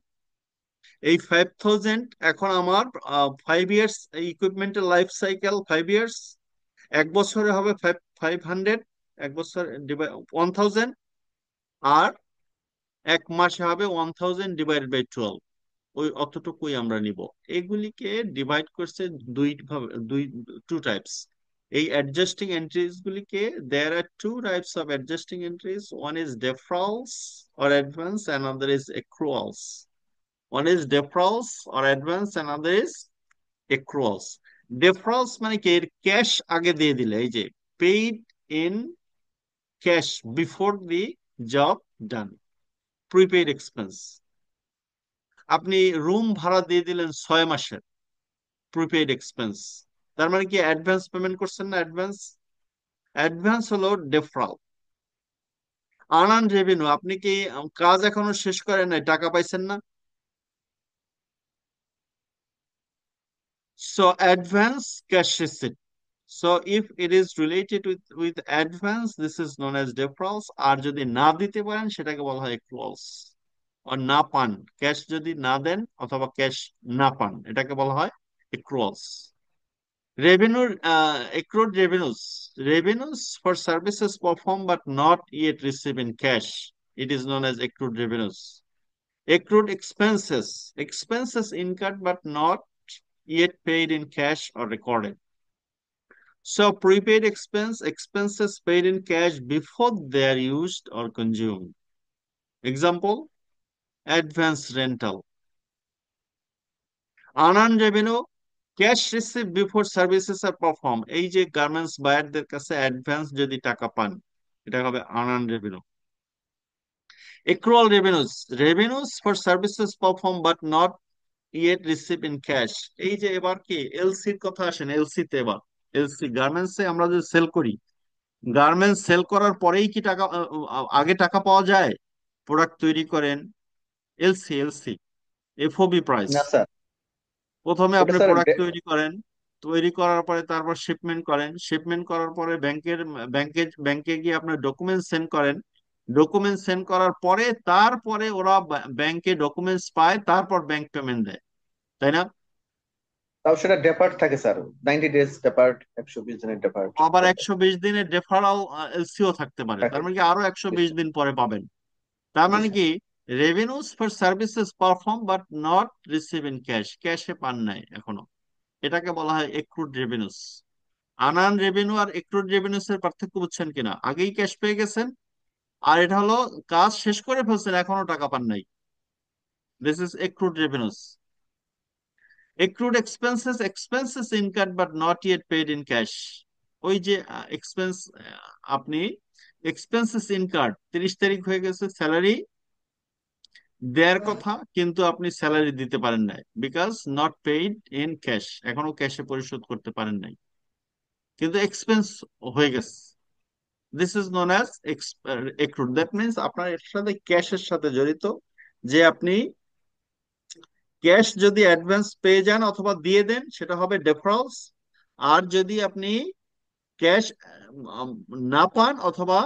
A: এই 5,000 এখন আমার 5 ইয়ার্স, ইকুইপমেন্টের লাইফ সাইকেল 5 ইয়ার্স, 1 বছরে হবে 500, 1 বছর 1,000, আর 1 মাসে হবে 1,000 ডিভাইডেড বাই 12, ওই অতটুকুই আমরা নিব। এগুলিকে ডিভাইড করছে দুই ভাবে, টু টাইপস। এই অ্যাডজাস্টিং এন্ট্রিজ গুলিকে, there are two types of adjusting entries. One is deferrals or advance, and another is accruals. One is deferrals or advance, and another is accruals. Deferrals মানে কি, এর cash আগে দিয়ে দিলে, এই যে paid in cash before the job done, prepaid expense. আপনি room ভাড়া দিয়ে দিলেন 6 মাসের, প্রিপেইড এক্সপেন্স। তার মানে কি অ্যাডভান্স পেমেন্ট করছেন না? অ্যাডভান্স, অ্যাডভান্স হলো ডেফরাল। আনআর্নড রেভিনিউ, আপনি কি কাজ এখনো শেষ করেন নাই, টাকা পাইছেন না? So advance cash receipt. So if it is related with advance, this is known as deferrals. আর যদি না দিতে পারেন সেটাকে বলা হয় অ্যাক্রুয়ালস। আর না পান, ক্যাশ যদি না দেন অথবা ক্যাশ না পান, এটাকে বলা হয় অ্যাক্রুয়ালস। Revenue, accrued revenues. Revenues for services performed but not yet received in cash. It is known as accrued revenues. Accrued expenses. Expenses incurred but not yet paid in cash or recorded. So prepaid expense, expenses paid in cash before they are used or consumed. Example, advance rental. Unearned revenue, cash receive before services are perform. এই যে garments বায়ারদের কাছে advance যদি টাকা পান, এটা হবে unearned revenue. Accrual revenues, revenues for services perform but not yet receive in cash. এই যে এবার কি এলসির কথা আসেন, এলসি তে এবার, এলসি গার্মেন্টসে আমরা যে সেল করি, গার্মেন্টস সেল করার পরেই কি টাকা আগে টাকা পাওয়া যায়? প্রোডাক্ট তৈরি করেন, এলসি, এলসি, এফওবি প্রাইস।
B: না স্যার,
A: প্রথমে
B: ওটা
A: আপনি
B: স্যার
A: প্রোডাক্ট তৈরি করেন, তৈরি করার পরে তারপর শিপমেন্ট করেন, শিপমেন্ট করার পরে ব্যাংকে গিয়ে আপনার ডকুমেন্ট সেন্ড করেন, ডকুমেন্ট সেন্ড করার পরে তারপরে ওরা ব্যাংকে ডকুমেন্টস পায়, তারপর ব্যাংক পেমেন্ট দেয়, তাই না?
B: তাও সেটা ডেপার্ট থাকে স্যার, 90 ডেজ ডেপার্ট, 120 দিনের ডেপার্ট
A: আবার
B: থাকে।
A: 120 দিনের ডেফারাল এলসিও থাকতে পারে, তার
B: থাকে।
A: মানে কি আরো একশো
B: জি
A: বিশ
B: স্যার।
A: দিন পরে পাবেন। তার
B: জি
A: মানে
B: স্যার।
A: কি revenues for services perform but not receive in cash, ক্যাশে পান নাই এখনো, এটাকে বলা হয় এক্রুড রেভিনিউস। আনআর্ন রেভিনিউ আর এক্রুড রেভিনিউস এর পার্থক্য বুঝছেন কিনা? আগেই ক্যাশ পেয়ে গেছেন, আর এটা হলো কাজ শেষ করে ফেলছেন এখনো টাকা পান নাই, this is accrued revenues. Accrued expenses, expenses incurred but not yet paid in cash. ওই যে এক্সপেন্স, আপনি এক্সপেন্সেস ইনকার্ড, 30 তারিখ হয়ে গেছে, স্যালারি দেয়ার কথা কিন্তু আপনি স্যালারি দিতে পারেন নাই, because not paid in cash, এখনো ক্যাশে পরিশোধ করতে পারেন নাই, কিন্তু এক্সপেন্স হয়ে গেছে। This is known as accrued. That means আপনার এর সাথে ক্যাশের সাথে জড়িত, যে আপনি ক্যাশ যদি অ্যাডভান্স পেয়ে যান অথবা দিয়ে দেন সেটা হবে ডেফারেলস। আর যদি আপনি ক্যাশ না পান অথবা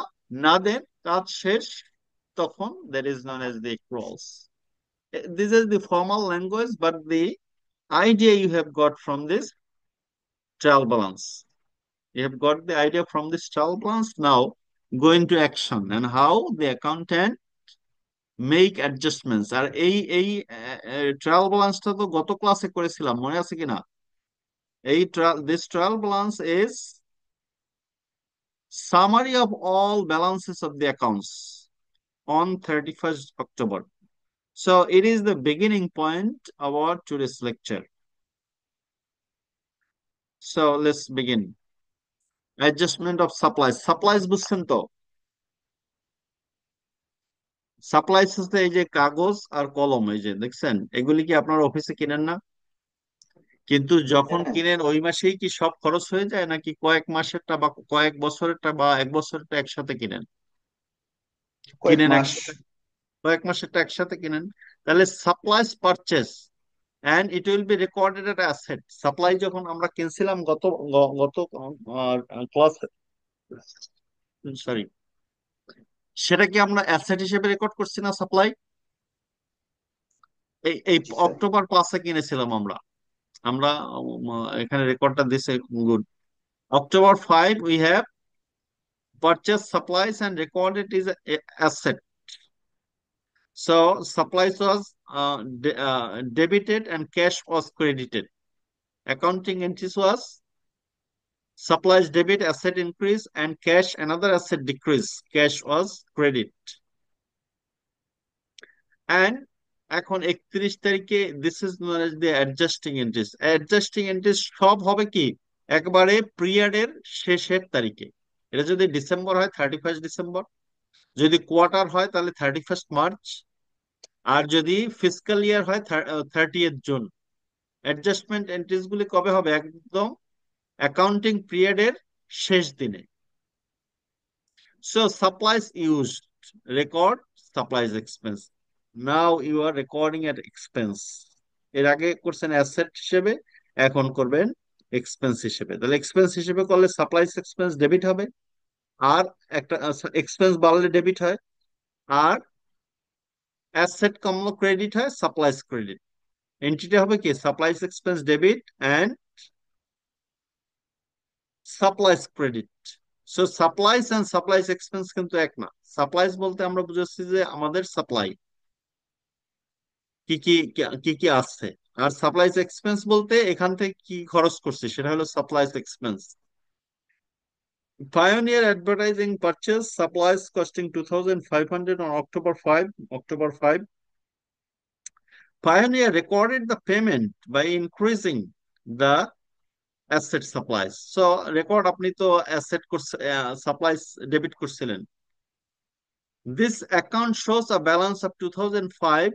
A: না দেন, কাজ শেষ, তখন that is known as the accruals. This is the formal language, but the idea you have got from this trial balance. You have got the idea from this trial balance. Now go into action and how the accountant make adjustments. আর এই এই trial ব্যালেন্সটা তো গত ক্লাসে করেছিলাম, মনে আছে কিনা? এই this trial balance is summary of all balances of the accounts on 31st October. So it is the beginning point about today's lecture. So let's begin. Adjustment of supplies. Supplies বুঝছেন তো? সাপ্লাইস হচ্ছে এই যে কাগজ আর কলম, এই যে দেখছেন, এগুলি কি আপনার অফিসে কিনেন না? কিন্তু যখন
B: হ্যাঁ,
A: কিনেন ওই মাসেই কি সব খরচ হয়ে যায়, নাকি কয়েক মাসেরটা বা কয়েক বছরেরটা বা এক বছরেরটা একসাথে কিনেন?
B: কয়েক
A: কিনেন
B: মাস।
A: একসাথে, কয়েক মাসেরটা একসাথে কিনেন। তাহলে supplies purchase and it will be recorded as asset. Supply যখন আমরা কিনছিলাম গত ক্লাস, সরি, সেটা কি আমরা অ্যাসেট হিসেবে রেকর্ড করছি না? সাপ্লাই এই এই
B: জি স্যার।
A: অক্টোবর 5-এ কিনেছিলাম আমরা, আমরা এখানে রেকর্ডটা দিছে, good. October 5 we have purchase supplies and recorded is a asset. So supplies was debited and cash was credited. Accounting entries was Supplies debit, asset increase, and cash another asset decrease. Cash was credit. And এখন 31 তারিখে this is known as the adjusting entries. Adjusting entries সব হবে কি একবারে পিরিয়ডের শেষের তারিখে। এটা যদি ডিসেম্বর হয় 31 ডিসেম্বর, যদি কোয়ার্টার হয় তাহলে 31 মার্চ, আর যদি ফিসকাল ইয়ার হয় 30th জুন। অ্যাডজাস্টমেন্ট এন্ট্রিজ গুলি কবে হবে? একদম অ্যাকাউন্টিং পিরিয়ডের শেষ দিনে। So supplies used, record supplies expense. Now you are recording at expense. এর আগে করছেন অ্যাসেট হিসেবে, এখন করবেন এক্সপেন্স হিসেবে। তাহলে এক্সপেন্স হিসেবে করলে সাপ্লাইস এক্সপেন্স ডেবিট হবে, আর একটা এক্সপেন্স বাড়লে ডেবিট হয়, আর অ্যাসেট কমলো ক্রেডিট হয়, সাপ্লাইস ক্রেডিট। এন্ট্রিটা হবে কি supplies expense debit and supplies credit. So supplies and supplies expense কিন্তু এক না। সাপ্লাইস বলতে আমরা বুঝাচ্ছি যে আমাদের সাপ্লাই কি কি কি কি আসছে, আর সাপ্লাইস এক্সপেন্স বলতে এখান থেকে কি খরচ করছে সেটা হলো supplies expense. Pioneer advertising purchase supplies costing 2,500 on October 5. Pioneer recorded the payment by increasing the asset supplies. So record আপনি তো asset supplies debit করছিলেন। This account shows a balance of 2005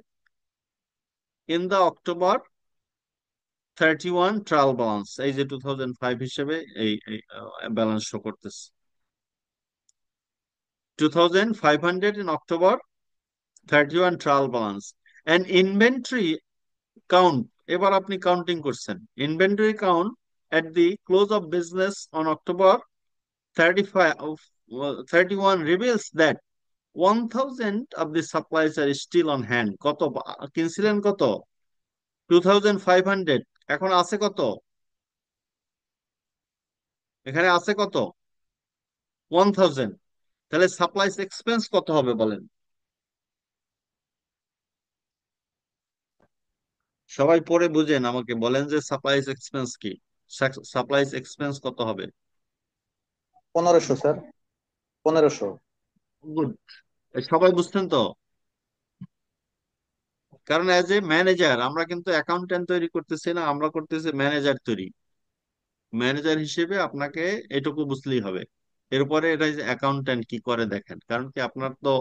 A: in the October 31 trial balance. এই যে 2005 হিসেবে এই balance show করতেছে 2500 in October 31 trial balance. And inventory count, এবার আপনি কাউন্টিং করছেন। Inventory count at the close of business on October 31 reveals that 1000 of the supplies are still on hand. কত কিনছিলেন? কত? 2500। এখন আছে কত? এখানে আছে কত? 1000। তাহলে সাপ্লাইস এক্সপেন্স কত হবে বলেন? সবাই পরে বুঝেন, আমাকে বলেন যে সাপ্লাইস এক্সপেন্স কি, সাপ্লাইস এক্সপেন্স কত হবে?
B: 1500 স্যার, 1500।
A: গুড। সবাই বুঝতেন তো? কারণ অ্যাজ এ ম্যানেজার আমরা কিন্তু অ্যাকাউন্টেন্ট তৈরি করতেছি না, আমরা করতেছি ম্যানেজার তৈরি। ম্যানেজার হিসেবে আপনাকে এটুকু বুঝলেই হবে। এরপরে এটা অ্যাকাউন্টেন্ট কি করে দেখেন, কারণ কি আপনার তো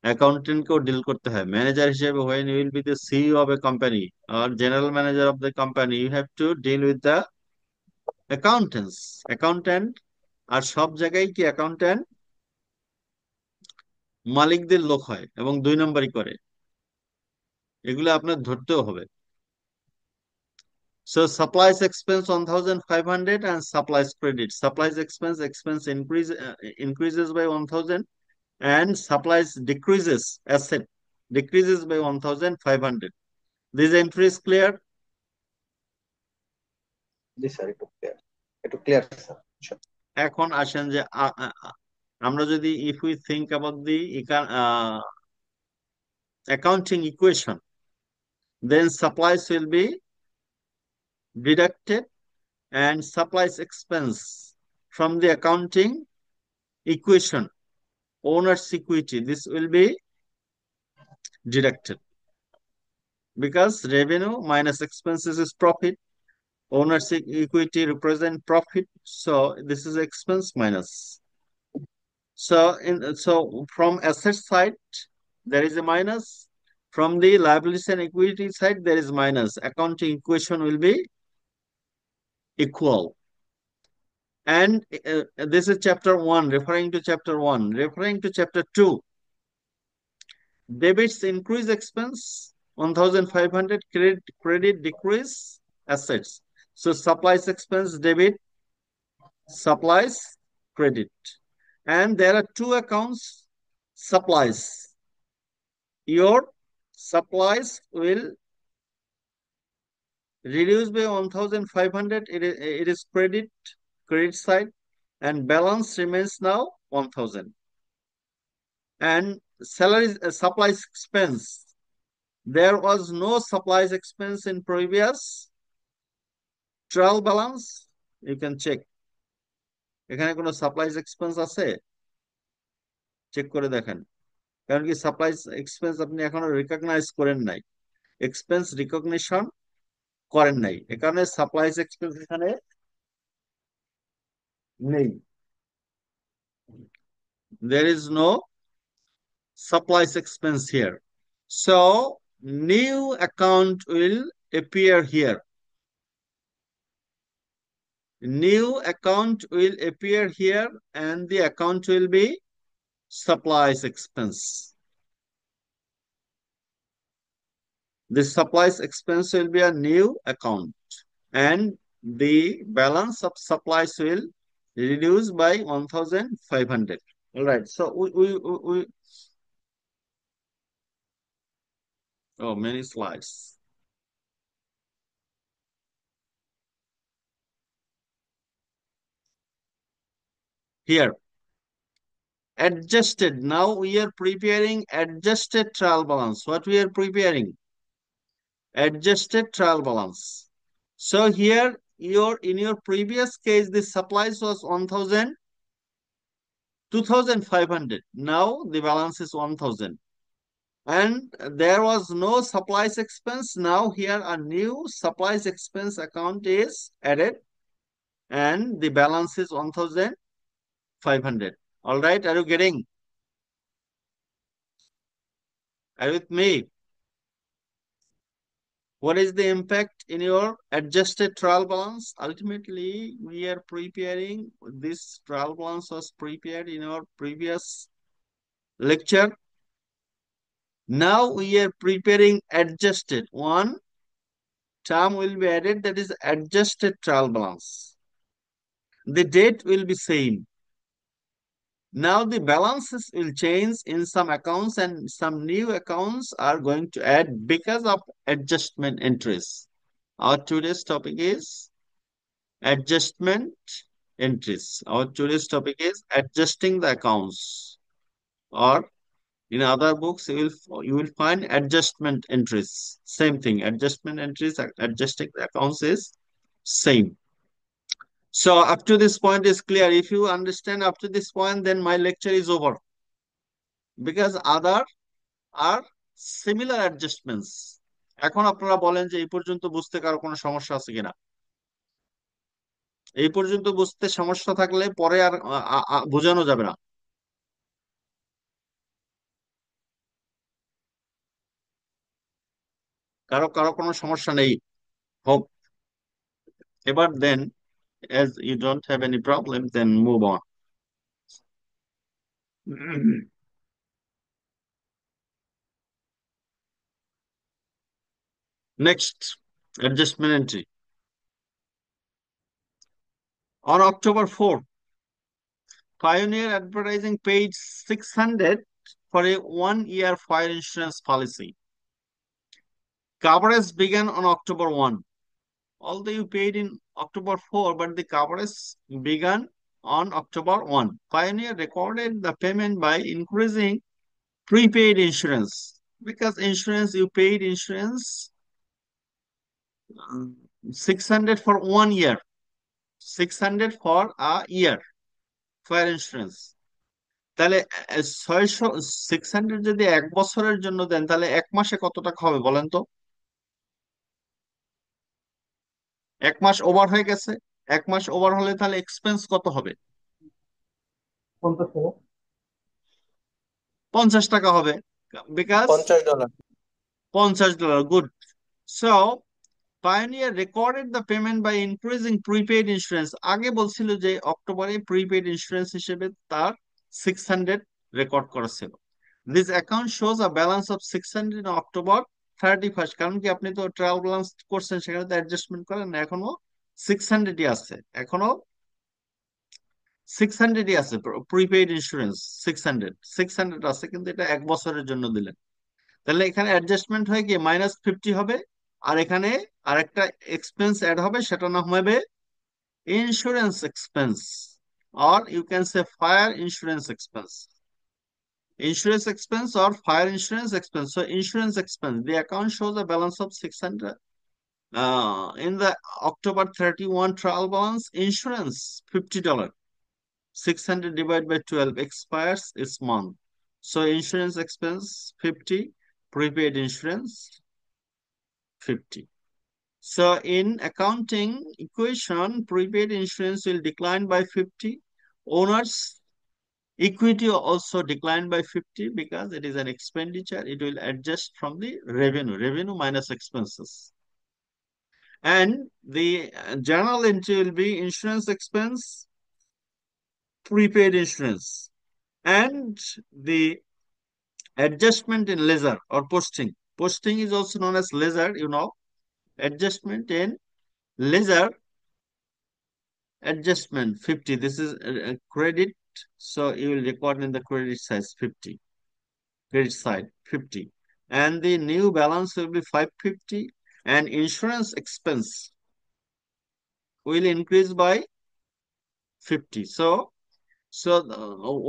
A: অ্যাকাউন্টেন্টকেও ডিল করতে হয় ম্যানেজার হিসেবে। when you will be the CEO of a company or general manager of the company, you have to deal with the accountants, accountant. আর সব জায়গায় কি অ্যাকাউন্টেন্ট মালিকদের লোক হয় এবং 2 নম্বরই করে, এগুলো আপনার ধরতেও হবে। So supplies expense 1500 and supplies credit. Supplies expense increases by 1000, and supplies decreases, asset decreases by 1500. This entry is clear?
B: G sir, একটু ক্লিয়ার স্যার।
A: এখন আসেন যে আমরা যদি if we think about the accounting equation, then supplies will be deducted and supplies expense from the accounting equation, owner's equity, this will be deducted, because revenue minus expenses is profit. Owner's equity represent profit, so this is expense minus. So from asset side there is a minus, from the liability and equity side there is minus. Accounting equation will be equal. And this is chapter 1, referring to chapter 1. Referring to chapter 2, debits increase expense 1500, credit decrease assets. So supplies expense debit, supplies credit. And there are 2 accounts supplies. Your supplies will reduce by 1500, it is credit side, and balance remains now 1000. And salaries, supplies expense, there was no supplies expense in previous trial balance, you can check. এখানে কোনো supplies expense আছে? Check করে দেখেন। কারণ কি supplies expense আপনি এখনো recognise করেন নাই, এক্সপেন্স রিকগনিশন করেন নাই, এ কারণে সাপ্লাইজ এক্সপেন্স এখানে নেই। There is no supplies expense here. So new account will appear here. New account will appear here and the account will be supplies expense. The supplies expense will be a new account and the balance of supplies will reduce by 1,500. All right. So we oh, many slides. Here, adjusted. Now we are preparing adjusted trial balance. What we are preparing? Adjusted trial balance. So here in your previous case, the supplies was 1,000, 2,500. Now the balance is 1,000. And there was no supplies expense. Now here a new supplies expense account is added and the balance is 1,500. All right, are you getting? Are you with me? What is the impact in your adjusted trial balance? Ultimately, we are preparing, this trial balance was prepared in our previous lecture. Now we are preparing adjusted. One term will be added, that is adjusted trial balance. The date will be same. Now the balances will change in some accounts and some new accounts are going to add because of adjustment entries. Our today's topic is adjustment entries. Our today's topic is adjusting the accounts, or in other books you will find adjustment entries. Same thing. Adjustment entries, adjusting the accounts is same. So up to this point is clear. If you understand up to this point, then my lecture is over, because other are similar adjustments. এখন আপনারা বলেন যে এই পর্যন্ত বুঝতে কারো কোনো সমস্যা আছে কিনা? এই পর্যন্ত বুঝতে সমস্যা থাকলে পরে আর বোঝানো যাবে না। কারো কারো কোনো সমস্যা নেই? হোক। এবার দেন, as you don't have any problem, then move on. Next, adjustment entry. On October 4, Pioneer Advertising paid 600 for a 1-year fire insurance policy. Coverage began on October 1. Although you paid in October 4, but the coverage began on October 1. Pioneer recorded the payment by increasing prepaid insurance, because insurance, you paid insurance 600 for 1 year, 600 for a year fire insurance. তাহলে 600 যদি 1 বছরের জন্য দেন, তাহলে 1 মাসে কত টাকা হবে বলেন তো? 1 মাস ওভার হয়ে গেছে, 1 মাস ওভার হলে তাহলে এক্সপেন্স কত হবে?
C: 50 টাকা।
A: 50 টাকা হবে, because
D: $50
A: $50. Good. So Pioneer recorded the payment by increasing prepaid insurance. আগে বলছিল যে অক্টোবরে প্রিপেড ইন্স্যুরেন্স হিসেবে তার 600 রেকর্ড করা ছিল। This account shows a balance of 600 in October 31st. কারণ কি আপনি তো ট্রায়াল ব্যালেন্স করছেন, সেখানে তো অ্যাডজাস্টমেন্ট করেন না, এখনো 600ই আছে, এখনো 600ই আছে প্রিপেড ইন্স্যুরেন্স। 600 আছে, কিন্তু এটা 1 বছরের জন্য দিলেন। তাহলে এখানে অ্যাডজাস্টমেন্ট হয়ে গিয়ে -50 হবে, আর এখানে আরেকটা এক্সপেন্স অ্যাড হবে, সেটা নাম হবে insurance expense, or you can say fire insurance expense. Insurance expense or fire insurance expense. So insurance expense, the account shows a balance of 600 in the October 31 trial balance. Insurance $50. 600 divided by 12 expires this month. So insurance expense 50, prepaid insurance 50. So in accounting equation, prepaid insurance will decline by 50. Owner's equity also decline by 50 because it is an expenditure. It will adjust from the revenue minus expenses. And the journal entry will be insurance expense, prepaid insurance, and the adjustment in ledger or posting. Posting is also known as ledger, adjustment in ledger, adjustment 50. This is a credit. So you will record in the credit side 50. Credit side 50. And the new balance will be 550. And insurance expense will increase by 50. So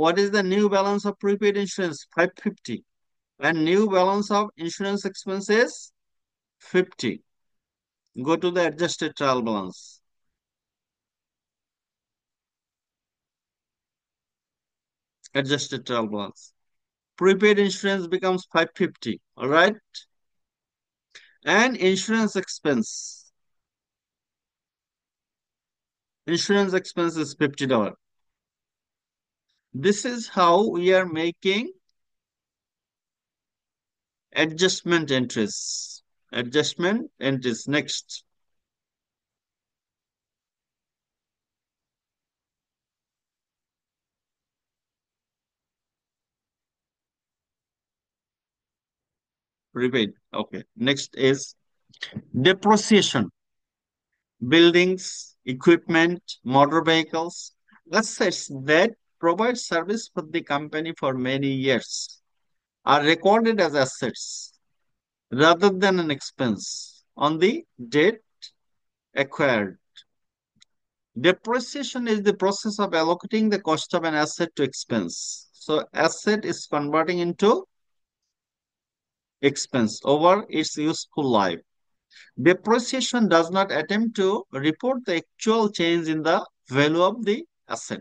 A: what is the new balance of prepaid insurance? 550. And new balance of insurance expenses 50. Go to the adjusted trial balance. Adjusted trial balance. Prepaid insurance becomes 550. All right. And insurance expense. Insurance expense is $50. This is how we are making adjustment entries. Adjustment entries. Next. Prepaid. Okay. Next is depreciation. Buildings, equipment, motor vehicles, assets that provide service for the company for many years are recorded as assets rather than an expense on the date acquired. Depreciation is the process of allocating the cost of an asset to expense. So asset is converting into expense over its useful life. Depreciation does not attempt to report the actual change in the value of the asset.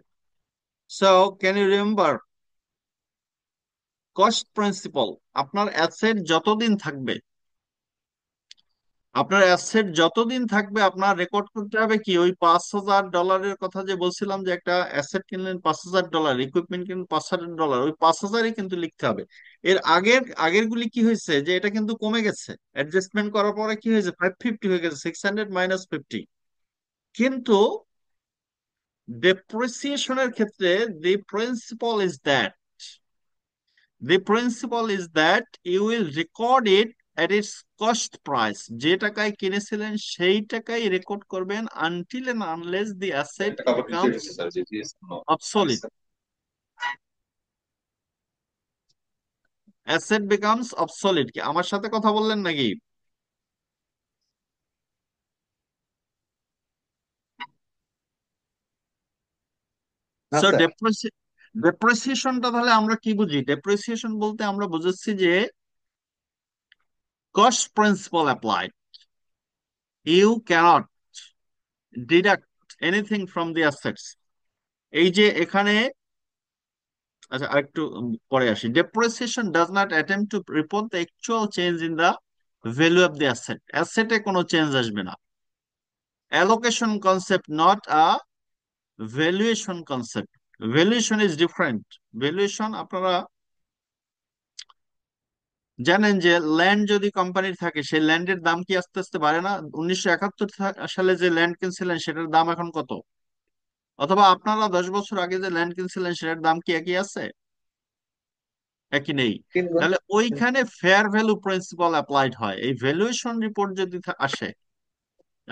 A: So can you remember cost principle? আপনার asset যতদিন থাকবে, আপনার record করতে হবে কি ওই $5,000 কথা যে বলছিলাম যে একটা অ্যাসেট কিনলেন $5,000, ইকুইপমেন্ট কিনলেন $5,000, ওই 5,000ই কিন্তু লিখতে হবে। এর আগের গুলি কি হয়েছে যে এটা কিন্তু কমে গেছে, অ্যাডজাস্টমেন্ট করার পরে কি হয়েছে 550 হয়ে গেছে, 600 মাইনাস 50। কিন্তু ডেপ্রিসিয়েশনের ক্ষেত্রে the principle is that you will record it at its cost price. যে টাকায় কিনেছিলেন সেই টাকায় রেকর্ড করবেন until and unless the asset becomes obsolete. Asset becomes obsolete. কি আমার সাথে কথা বললেন নাকি? So depreciationটা তাহলে আমরা কি বুঝি? Depreciation বলতে আমরা বুঝাচ্ছি যে cost principle applied. You cannot deduct anything from the assets. এই যে এখানে আচ্ছা একটু পরে আসি। Depreciation does not attempt to report the actual change in the value of the asset. অ্যাসেটে কোনো চেঞ্জ আসবে না। Allocation concept, not a valuation concept. Valuation is different. Valuation আপনারা জানেন যে ল্যান্ড যদি কোম্পানির থাকে সেই ল্যান্ডের দাম কি আস্তে আস্তে বাড়ে না? 1971 সালে যে ল্যান্ড কিনছিলেন সেটার দাম এখন কত? অথবা আপনারা 10 বছর আগে যে ল্যান্ড কিনছিলেন সেটার দাম কি একই আছে? একই নেই। তাহলে ওইখানে ফেয়ার ভ্যালু প্রিন্সিপাল অ্যাপ্লাইড হয়। এই ভ্যালুয়েশন রিপোর্ট যদি আসে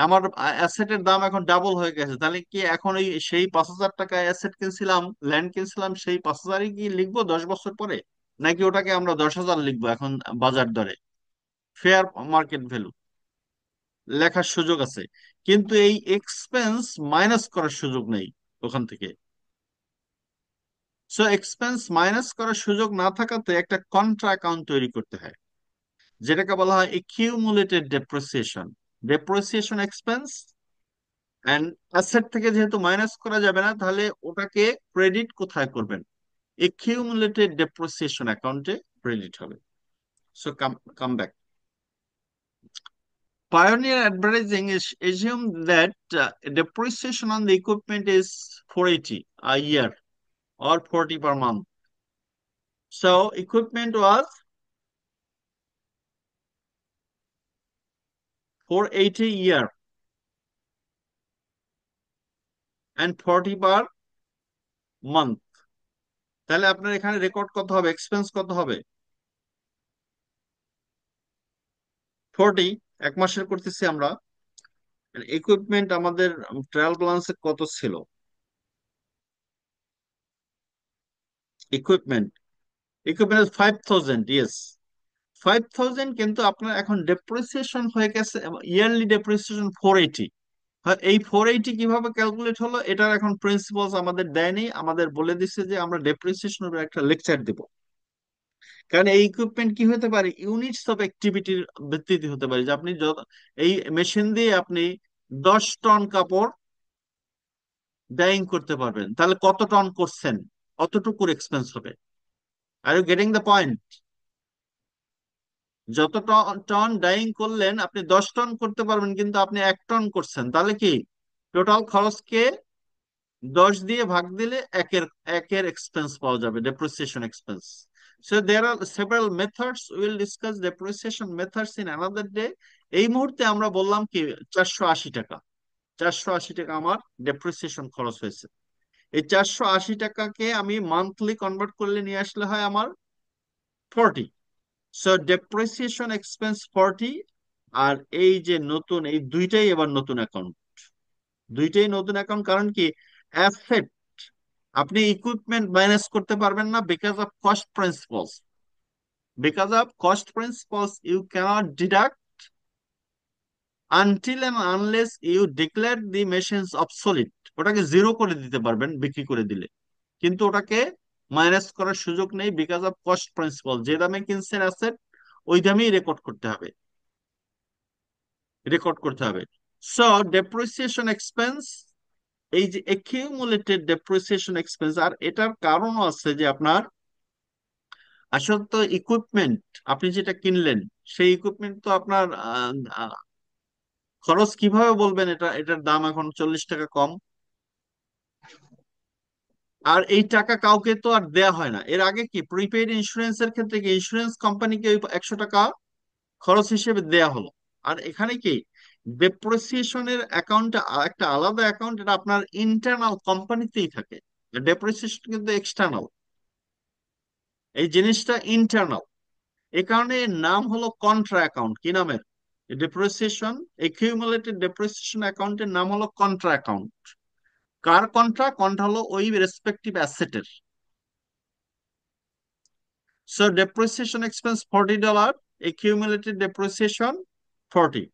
A: আমার অ্যাসেটের দাম এখন ডাবল হয়ে গেছে, তাহলে কি এখন ওই সেই 5,000 টাকায় অ্যাসেট কিনছিলাম, ল্যান্ড কিনছিলাম, সেই 5,000ই কি লিখবো 10 বছর পরে, নাকি ওটাকে আমরা 10,000 লিখবো এখন বাজার দরে? ফেয়ার মার্কেট ভ্যালু লেখার সুযোগ আছে, কিন্তু এই এক্সপেন্স মাইনাস করার সুযোগ নেই ওখান থেকে। সো এক্সপেন্স মাইনাস করার সুযোগ না থাকাতে একটা কন্ট্রা অ্যাকাউন্ট তৈরি করতে হয়, যেটাকে বলা হয় accumulated depreciation. Depreciation expense and asset থেকে যেহেতু মাইনাস করা যাবে না, তাহলে ওটাকে ক্রেডিট কোথায় করবেন? একিউমুলেটেড ডেপ্রিসিয়েশন অ্যাকাউন্টে ক্রেডিট হবে। So come back. Pioneer Advertising is assumed that depreciation on the equipment is 480 a year or 40 per month. So equipment was 480 a year and 40 per month. তাহলে আপনার এখানে রেকর্ড কত হবে, expense কত হবে? 40, এক মাসের করতেছি আমরা। ইকুইপমেন্ট আমাদের ট্রায়াল ব্যালেন্সে কত ছিল? ইকুইপমেন্ট ইকুইপমেন্ট 5000, ইয়েস 5000, কিন্তু আপনার এখন ডেপ্রিসিয়েশন হয়ে গেছে, ইয়ারলি ডেপ্রিসিয়েশন 480। এই 480 কিভাবে ক্যালকুলেট হলো, এটার এখন প্রিন্সিপালস আমাদের দেয়নি, আমাদের বলে দিচ্ছে যে আমরা ডেপ্রিসিয়েশনের উপর একটা লেকচার দিব। কারণ এই ইকুইপমেন্ট কি হতে পারে, ইউনিটস অফ অ্যাক্টিভিটির ভিত্তিতে হতে পারে, যে আপনি এই মেশিন দিয়ে আপনি 10 টন কাপড় ডাইং করতে পারবেন, তাহলে কত টন করছেন, অতটুকুর এক্সপেন্স হবে। Are you getting the point? যত টন টন ডাইং করলেন, আপনি 10 টন করতে পারবেন, কিন্তু আপনি 1 টন করছেন, তাহলে কি টোটাল খরচকে 10 দিয়ে ভাগ দিলে একের একের এক্সপেন্স পাওয়া যাবে, depreciation expense. So there are several methods. We will discuss depreciation methods in another day. এই মুহূর্তে আমরা বললাম কি 480 টাকা, 480 টাকা আমার ডেপ্রিসিয়েশন খরচ হয়েছে। এই 480 টাকাকে আমি মান্থলি কনভার্ট করলে নিয়ে আসলে হয় আমার 40। So depreciation expense 40। আর এই যে নতুন, এই দুইটাই এবার নতুন অ্যাকাউন্ট, দুইটাই নতুন অ্যাকাউন্ট। কারণ কি, অ্যাসেট আপনি ইকুইপমেন্ট মাইনাস করতে পারবেন না, because of cost principles. Because of cost principles you can't deduct until and unless you declare the machines obsolete. ওটাকে জিরো করে দিতে পারবেন বিক্রি করে দিলে, কিন্তু ওটাকে মাইনাস করার সুযোগ নেই, বিকজ অফ কস্ট প্রিন্সিপাল। যে দামে কিনছেন অ্যাসেট, ওই দামেই রেকর্ড করতে হবে, রেকর্ড করতে হবে। সো ডেপ্রিসিয়েশন এক্সপেন্স, এই যে একিউমুলেটেড ডেপ্রিসিয়েশন এক্সপেন্স, আর এটার কারণও আছে যে আপনার আসলে তো ইকুইপমেন্ট আপনি যেটা কিনলেন, সেই ইকুইপমেন্ট তো আপনার খরচ কিভাবে বলবেন, এটার দাম এখন 40 টাকা কম। আর এই টাকা কাউকে তো আর দেয়া হয় না। এর আগে কি প্রিপেইড ইন্স্যুরেন্সের ক্ষেত্রে কি ইন্স্যুরেন্স কোম্পানিকে ওই 100 টাকা খরচ হিসেবে দেয়া হলো। আর এখানে কি ডেপ্রিসিয়েশনের অ্যাকাউন্ট, একটা আলাদা অ্যাকাউন্ট, এটা আপনার ইন্টারনাল কোম্পানিতেই থাকে। ডেপ্রিসিয়েশন কিন্তু এক্সটার্নাল, এই জিনিসটা ইন্টারনাল। এই কারণে এর নাম হলো কন্ট্রা অ্যাকাউন্ট। কি নামের? ডেপ্রিসিয়েশন, একিউমুলেটেড ডেপ্রিসিয়েশন অ্যাকাউন্টের নাম হলো কন্ট্রা অ্যাকাউন্ট। কার কন্ট্রা? কন্ট্রা হলো ওই রেসপেক্টিভ অ্যাসেটের। So depreciation expense $40, accumulated depreciation 40।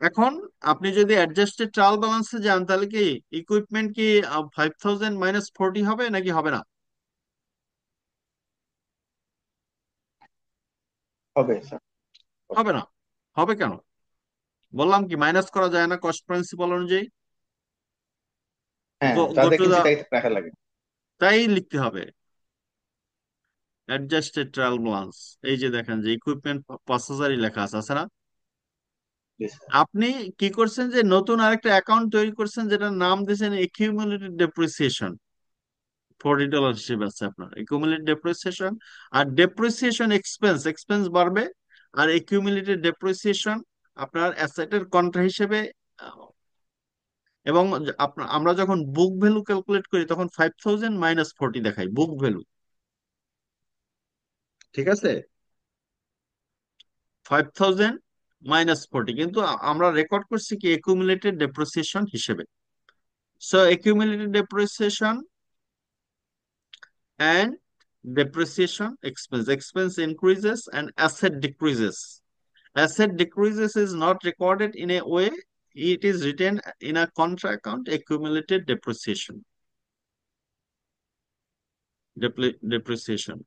A: এখন আপনি যদি অ্যাডজাস্টেড ট্রায়াল ব্যালেন্সে যান, তাহলে কি ইকুইপমেন্ট কি 5000 মাইনাস 40 হবে নাকি হবে না?
B: হবে স্যার।
A: হবে না। হবে কেন? বললাম কি মাইনাস করা যায় না কস্ট প্রিন্সিপাল অনুযায়ী।
B: হ্যাঁ,
A: গো
B: যা
A: টু
B: দেখেছি
A: দা,
B: তাই রাখা লাগে।
A: তাই লিখতে হবে অ্যাডজাস্টেড ট্রায়াল ব্যালেন্স। এই যে দেখেন যে ইকুইপমেন্ট 5000ই লেখা আছে, আছে না?
B: জি স্যার।
A: আপনি কি করছেন যে নতুন আরেকটা অ্যাকাউন্ট তৈরি করছেন, যেটার নাম দিয়েছেন একিউমুলেটেড ডেপ্রিসিয়েশন। $40 হিসেবে আছে আপনার একিউমুলেটেড ডেপ্রিসিয়েশন। আর ডেপ্রিসিয়েশন এক্সপেন্স, এক্সপেন্স বাড়বে। আর একিউমুলেটেড ডেপ্রিসিয়েশন আপনার অ্যাসেটের কন্ট্রা হিসেবে। এবং আপনার, আমরা যখন বুক ভ্যালু ক্যালকুলেট করি, তখন 5000 মাইনাস 40 দেখাই বুক ভ্যালু। ঠিক আছে, 5000 মাইনাস 40, কিন্তু আমরা রেকর্ড করছি কি একিউমুলেটেড ডেপ্রিসিয়েশন হিসেবে। So accumulated depreciation and depreciation expense. Expense increases and asset decreases. Asset decreases is not recorded in a way. It is written in a contra account, accumulated depreciation. Depreciation.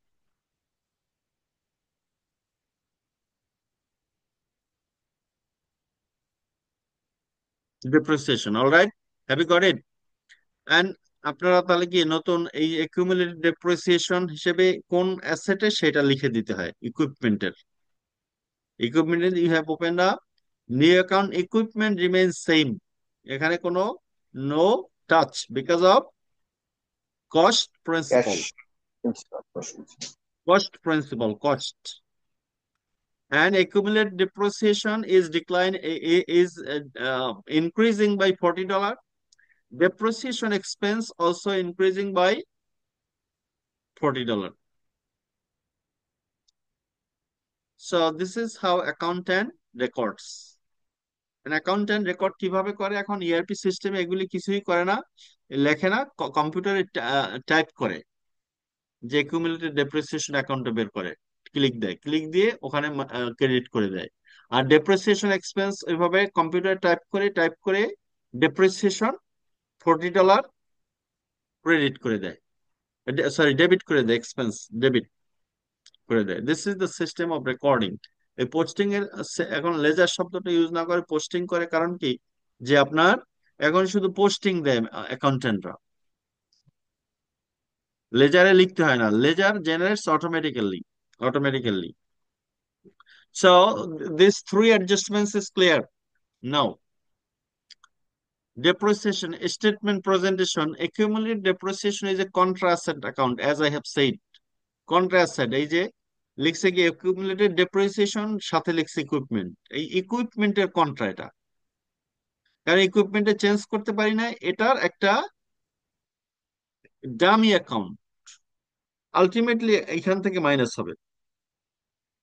A: depreciation. All right, have you got it? And আপনারা তাহলে কি নতুন এই accumulated depreciation হিসেবে কোন অ্যাসেটে সেটা লিখে দিতে হয় ইকুইপমেন্টের you have open a new account equipment remain same এখানে কোনো no touch because of cost
B: cash
A: principle
B: principle.
A: cost and accumulated depreciation is increasing by $40. Depreciation expense also increasing by $40. So this is how accountant records. An accountant record কিভাবে করে এখন ERP সিস্টেমে এগুলি কিছুই করে না লেখে না কম্পিউটারে টাইপ করে যে accumulated depreciation অ্যাকাউন্টে বের করে ক্লিক দিয়ে ওখানে ক্রেডিট করে দেয় আর ডেপ্রিসিয়েশন এক্সপেন্স ওইভাবে কম্পিউটার টাইপ করে ডেপ্রিসিয়েশন $40 ক্রেডিট করে দেয় সরি ডেবিট করে দেয় এক্সপেন্স ডেবিট করে দেয় this is the system of recording এই পোস্টিং এর এখন লেজার শব্দটা ইউজ না করে পোস্টিং করে কারণ কি যে আপনার এখন শুধু পোস্টিং দেয় অ্যাকাউন্টেন্টরা লেজারে লিখতে হয় না ledger generates automatically so these three adjustments is clear now depreciation statement presentation accumulated depreciation is a contra asset account as I have said contra asset এই যে লিখছে কি accumulated depreciation সাথে লিখছে ইকুইপমেন্ট এই ইকুইপমেন্টের কন্ট্রা এটা কারণ ইকুইপমেন্টে চেঞ্জ করতে পারি না এটার একটা ডামি অ্যাকাউন্ট আলটিমেটলি এখান থেকে মাইনাস হবে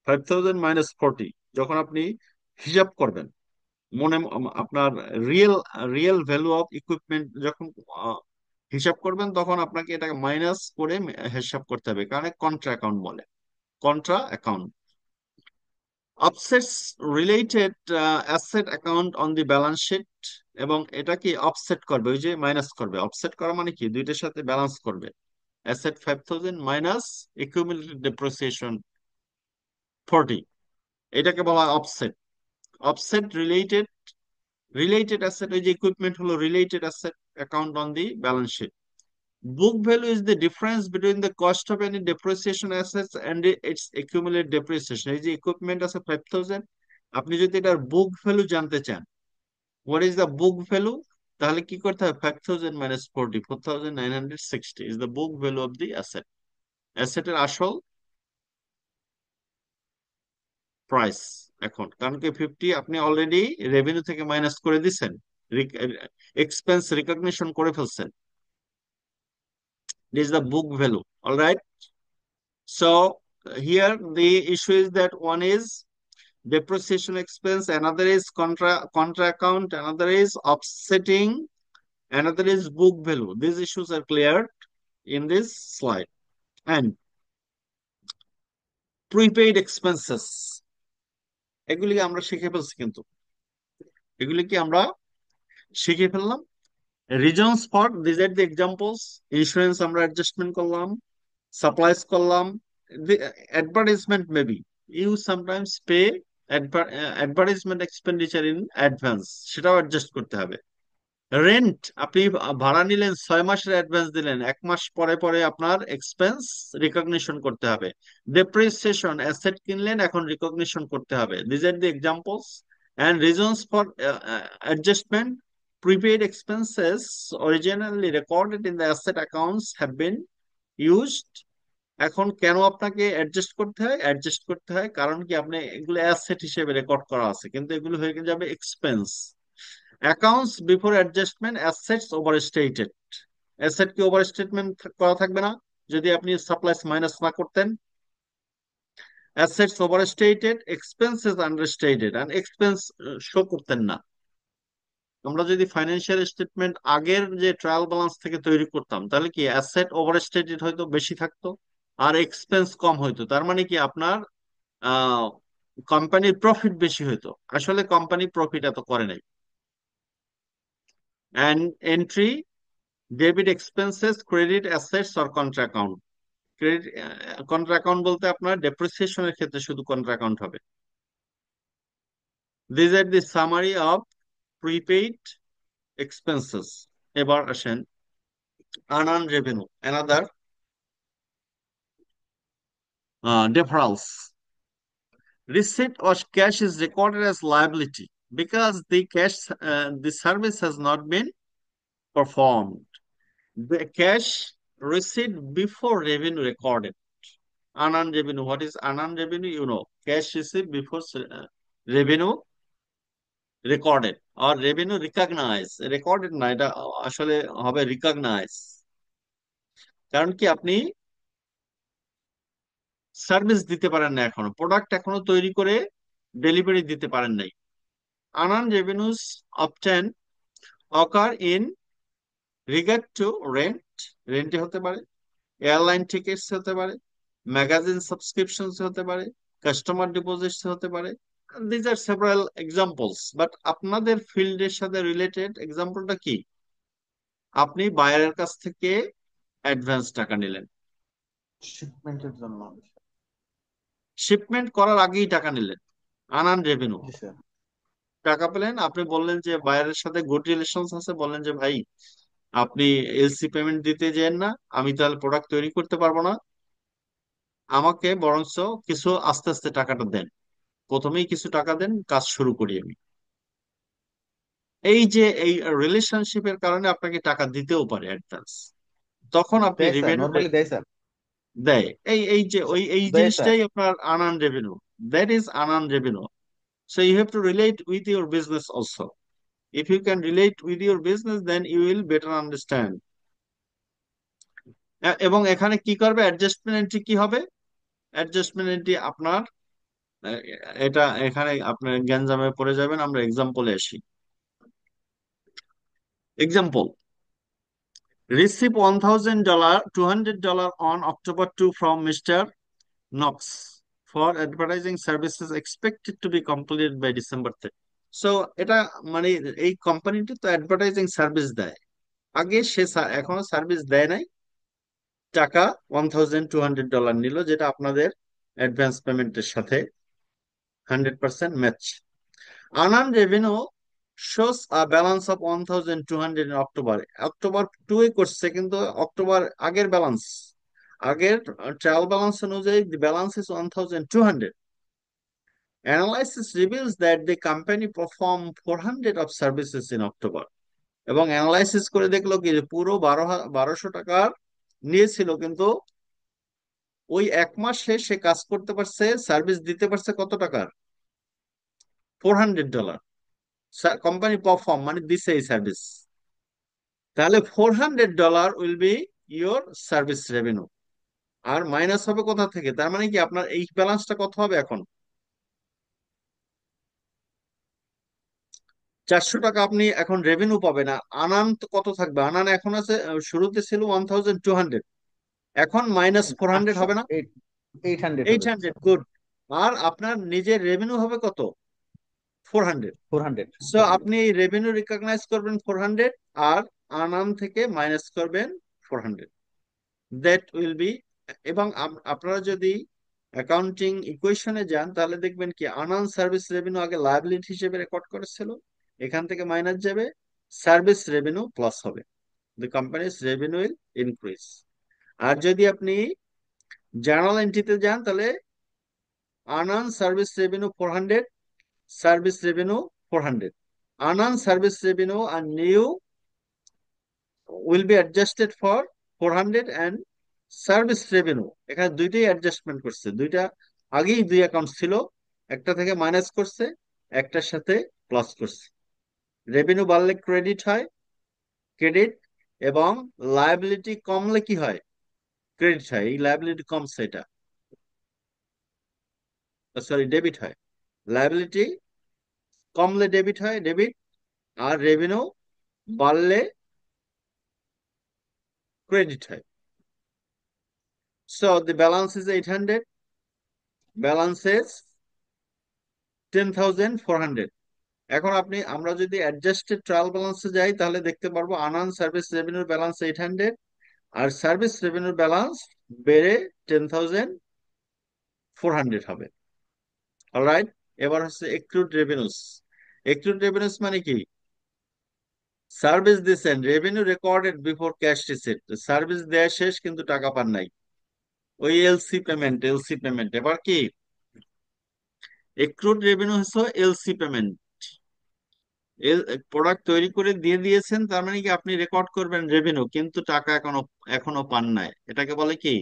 A: 5000 মাইনাস 40 যখন আপনি হিসাব করবেন মনে আপনার real real value of equipment যখন হিসাব করবেন তখন আপনাকে এটাকে মাইনাস করে হিসাব করতে হবে কারণ কন্ট্রা অ্যাকাউন্ট বলে contra account offsets related asset account on the balance sheet এবং এটা কি অফসেট করবে ওই যে মাইনাস করবে অফসেট করা মানে কি দুইটার সাথে ব্যালেন্স করবে অ্যাসেট 5000 মাইনাস একিউমুলেটেড ডেপ্রিসিয়েশন 40 এটাকে বলা হয় অফসেট অফসেট রিলেটেড অ্যাসেট ওই যে ইকুইপমেন্ট হলো related asset account on the balance sheet book value is the difference between the cost of any depreciation assets and its accumulated depreciation এই যে equipment আছে 5000 আপনি যদি এটার বুক ভ্যালু জানতে চান what is the book value তাহলে কি করতে হবে 5000 minus 40 4960 is the book value of the asset অ্যাসেটের আসল প্রাইস এখন কারণ কি 50 আপনি অলরেডি রেভিনিউ থেকে মাইনাস করে দিছেন এক্সপেন্স রিকগনিশন করে ফেলছেন this is the book value all right so here the issue is that one is depreciation expense another is contra account another is offsetting another is book value these issues are cleared in this slide and prepaid expenses এগুলি আমরা শিখে ফেলছি কিন্তু এগুলি কি আমরা শিখে ফেললাম reasons for these are the examples insurance আমরা adjustment করলাম supplies করলাম the advertisement maybe you sometimes pay advertisement expenditure in advance সেটাও অ্যাডজাস্ট করতে হবে রেন্ট আপনি ভাড়া নিলেন 6 মাসের অ্যাডভান্স দিলেন 1 মাস পরে পরে আপনার এক্সপেন্স রিকগনিশন করতে হবে ডেপ্রিসিয়েশন অ্যাসেট কিনলেন এখন রিকগনিশন করতে হবে this are the examples and reasons for adjustment prepaid expenses originally recorded in the asset accounts have been used এখন কেন আপনাকে অ্যাডজাস্ট করতে হয় কারণ কি আপনি এগুলো অ্যাসেট হিসেবে রেকর্ড করা আছে কিন্তু এগুলো হয়ে যাবে expense accounts before adjustment assets overstated asset কি ওভারস্টেটমেন্ট করা থাকবে না যদি আপনি সাপ্লাইস মাইনাস না করতেন assets overstated expenses understated and expense show করতেন না আমরা যদি ফাইন্যান্সিয়াল স্টেটমেন্ট আগের যে ট্রায়াল ব্যালেন্স থেকে তৈরি করতাম তাহলে কি অ্যাসেট ওভারস্টেটেড হয়তো বেশি থাকতো আর এক্সপেন্স কম হইতো তার মানে কি আপনার কোম্পানির প্রফিট বেশি হইতো আসলে কোম্পানি প্রফিট এত করে নাই and entry debit expenses credit assets or contra account credit contra account বলতে আপনার ডেপ্রিসিয়েশনের ক্ষেত্রে শুধু কন্ট্রা অ্যাকাউন্ট হবে this are the summary of prepaid expenses. এবার আসেন unearned revenue, another deferrals. Receipt of cash is recorded as liability because the service has not been performed. The cash received before revenue recorded. Unearned revenue. What is unearned revenue? You know, cash received before revenue recorded or revenue recognized. Recorded না, এটা আসলে হবে recognize। কারণ কি আপনি service দিতে পারেন না, এখনো প্রোডাক্ট এখনো তৈরি করে ডেলিভারি দিতে পারেন নাই। unearned revenues obtain occur in regard to রেন্টে হতে পারে, এয়ারলাইন টিকিটস হতে পারে, ম্যাগাজিন সাবস্ক্রিপশন হতে পারে, কাস্টমার ডিপোজিটস হতে পারে। These are several examples, but আপনাদের ফিল্ডের সাথে রিলেটেড এক্সাম্পলটা কি? আপনি বায়ারের কাছ থেকে অ্যাডভান্স টাকা নিলেন,
B: শিপমেন্টের জন্য।
A: শিপমেন্ট করার আগেই টাকা নিলেন, আনআর্নড রেভিনিউ।
B: জি স্যার।
A: টাকা পেলেন, আপনি বললেন যে বায়ারের সাথে গুড রিলেশনস আছে, বললেন যে ভাই আপনি এলসি পেমেন্ট দিতে যেন না, আমি তাহলে প্রোডাক্ট তৈরি করতে পারবো না, আমাকে বরঞ্চ কিছু আস্তে আস্তে টাকাটা দেন, প্রথমেই কিছু টাকা দেন, কাজ শুরু করি আমি। এই যে এই রিলেশনশিপের কারণে আপনাকে টাকা দিতেও পারে অ্যাডভান্স, তখন আপনি
B: দেয় স্যার,
A: রেভিনিউ
B: নর্মালি দেয় স্যার।
A: দেয়। এই এই যে ওই এই
B: দেয় স্যার।
A: জিনিসটাই আপনার unearned revenue, that is unearned revenue. So you have to relate with your business also. If you can relate with your business then you will better understand. এবং এখানে কি করবে, অ্যাডজাস্টমেন্ট এন্ট্রি কি হবে? অ্যাডজাস্টমেন্ট এন্ট্রি আপনার আহ, এটা এখানে আপনার গ্যাঞ্জামে পড়ে যাবেন। আমরা এক্সাম্পলে আসি। Example: receive $1,000, $200 on October 2 from Mr. Knox for advertising services expected to be completed by December 3rd. So এটা মানে এই কোম্পানিটি তো অ্যাডভার্টাইজিং সার্ভিস দেয়, আগে সে এখনো সার্ভিস দেয় নাই, টাকা $1,200 নিল, যেটা আপনাদের অ্যাডভান্স পেমেন্টের সাথে 100% match. unearned revenue shows a balance of 1,200 in October. October 2 এ করছে, কিন্তু অক্টোবর আগের ব্যালেন্স, আগের ট্রায়াল ব্যালেন্স অনুযায়ী the balance is 1,200. Analysis reveals that the company performed 400 of services in October. এবং অ্যানালাইসিস করে দেখলো কি যে পুরো 1200 টাকার নিয়েছিল, কিন্তু ওই এক মাসে সে কাজ করতে পারছে, সার্ভিস দিতে পারছে কত টাকার? $400। কোম্পানি পারফর্ম মানে দিছে এই সার্ভিস, তাহলে $400 will be your service revenue. আর মাইনাস হবে কোথা থেকে? তার মানে কি আপনার এই ব্যালেন্সটা কত হবে এখন? 400 টাকা আপনি এখন রেভিনিউ পাবেন। আর আনান তো কত থাকবে? আনান এখন আছে, শুরুতে ছিল 1,200, এখন -400
B: 800,
A: হবে না?
B: 800
A: এইট
B: হবে
A: হান্ড্রেড
B: স্যার।
A: গুড। আর আপনার নিজের রেভিনিউ হবে কত? 400।
B: 400,
A: সো
B: 400।
A: আপনি এই রেভিনিউ রিকগনাইজ করবেন 400, আর আনান থেকে মাইনাস করবেন 400, দ্যাট উইল বি। এবং আপনারা যদি অ্যাকাউন্টিং ইকুয়েশনে যান তাহলে দেখবেন কি আনান সার্ভিস রেভিনিউ আগে লায়াবিলিটি হিসেবে রেকর্ড করেছিল, এখান থেকে মাইনাস যাবে, সার্ভিস রেভিনিউ প্লাস হবে, the company's revenue will increase. আর যদি আপনি জার্নাল এন্ট্রিতে যান তাহলে আনান সার্ভিস রেভিনিউ 400, সার্ভিস রেভিনিউ 400, আনান সার্ভিস রেভিনিউ আর new will be adjusted for 400 and service revenue, এখানে দুইটাই অ্যাডজাস্টমেন্ট করছে, দুইটা আগেই দুই অ্যাকাউন্ট ছিল, একটা থেকে মাইনাস করছে, একটার সাথে প্লাস করছে। রেভিনিউ বাড়লে ক্রেডিট হয়, ক্রেডিট, এবং লায়াবিলিটি কমলে কি হয়? ক্রেডিট হয়। এই লায়াবিলিটি কমছে, এটা সরি ডেবিট হয়। লায়াবিলিটি কমলে ডেবিট হয়, ডেবিট। আর রেভিনিউ বাড়লে ক্রেডিট হয়। So the balance is 800, balance is 10,400। এখন আমরা যদি অ্যাডজাস্টেড ট্রায়াল ব্যালেন্সে যাই তাহলে দেখতে পারবো আনান সার্ভিস রেভিনিউর ব্যালেন্স 800, আর সার্ভিস রেভিনিউর ব্যালেন্স বেড়ে 10,400 হবে। অলরাইট, এবার হচ্ছে এক্রুড রেভিনিউস। এক্রুড রেভিনিউস মানে কি? সার্ভিস দিচ্ছেন, revenue recorded before cash receipt, service দেয়া শেষ কিন্তু টাকা পান নাই, ওই এলসি পেমেন্ট। এবার কি এক্রুড রেভিনিউ হচ্ছে এলসি পেমেন্ট। প্রোডাক্ট তৈরি করে দিয়ে দিয়েছেন, তার মানে কি আপনি রেকর্ড করবেন রেভিনিউ, কিন্তু টাকা এখনো এখনো পান নাই, এটাকে বলে কি?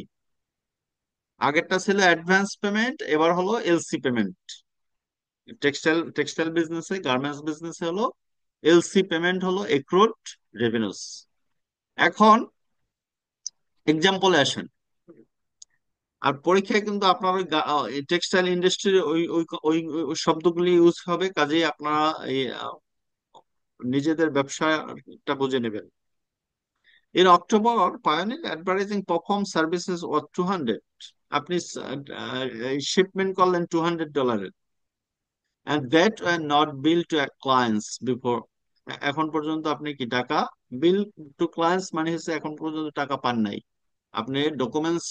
A: আগেরটা ছিল অ্যাডভান্স পেমেন্ট, এবার হলো এলসি পেমেন্ট। টেক্সটাইল বিজনেসে, গার্মেন্টস বিজনেসে হলো এলসি পেমেন্ট, হলো এক্রুড রেভিনিউস। এখন এক্সাম্পলে আসেন। আর পরীক্ষায় কিন্তু আপনার ওই টেক্সটাইল ইন্ডাস্ট্রির ওই ওই ওই ওই শব্দগুলি ইউজ হবে, কাজেই আপনারা এই নিজেদের ব্যবসাটা বুঝে নেবেন। In October, Pioneer Advertising performed services worth 200. আপনি শিপমেন্ট করলেন $200, and that were not billed to clients before. এখন পর্যন্ত আপনি কি টাকা বিল টু ক্লায়েন্টস, মানে হচ্ছে এখন পর্যন্ত টাকা পান নাই। আপনি ডকুমেন্টস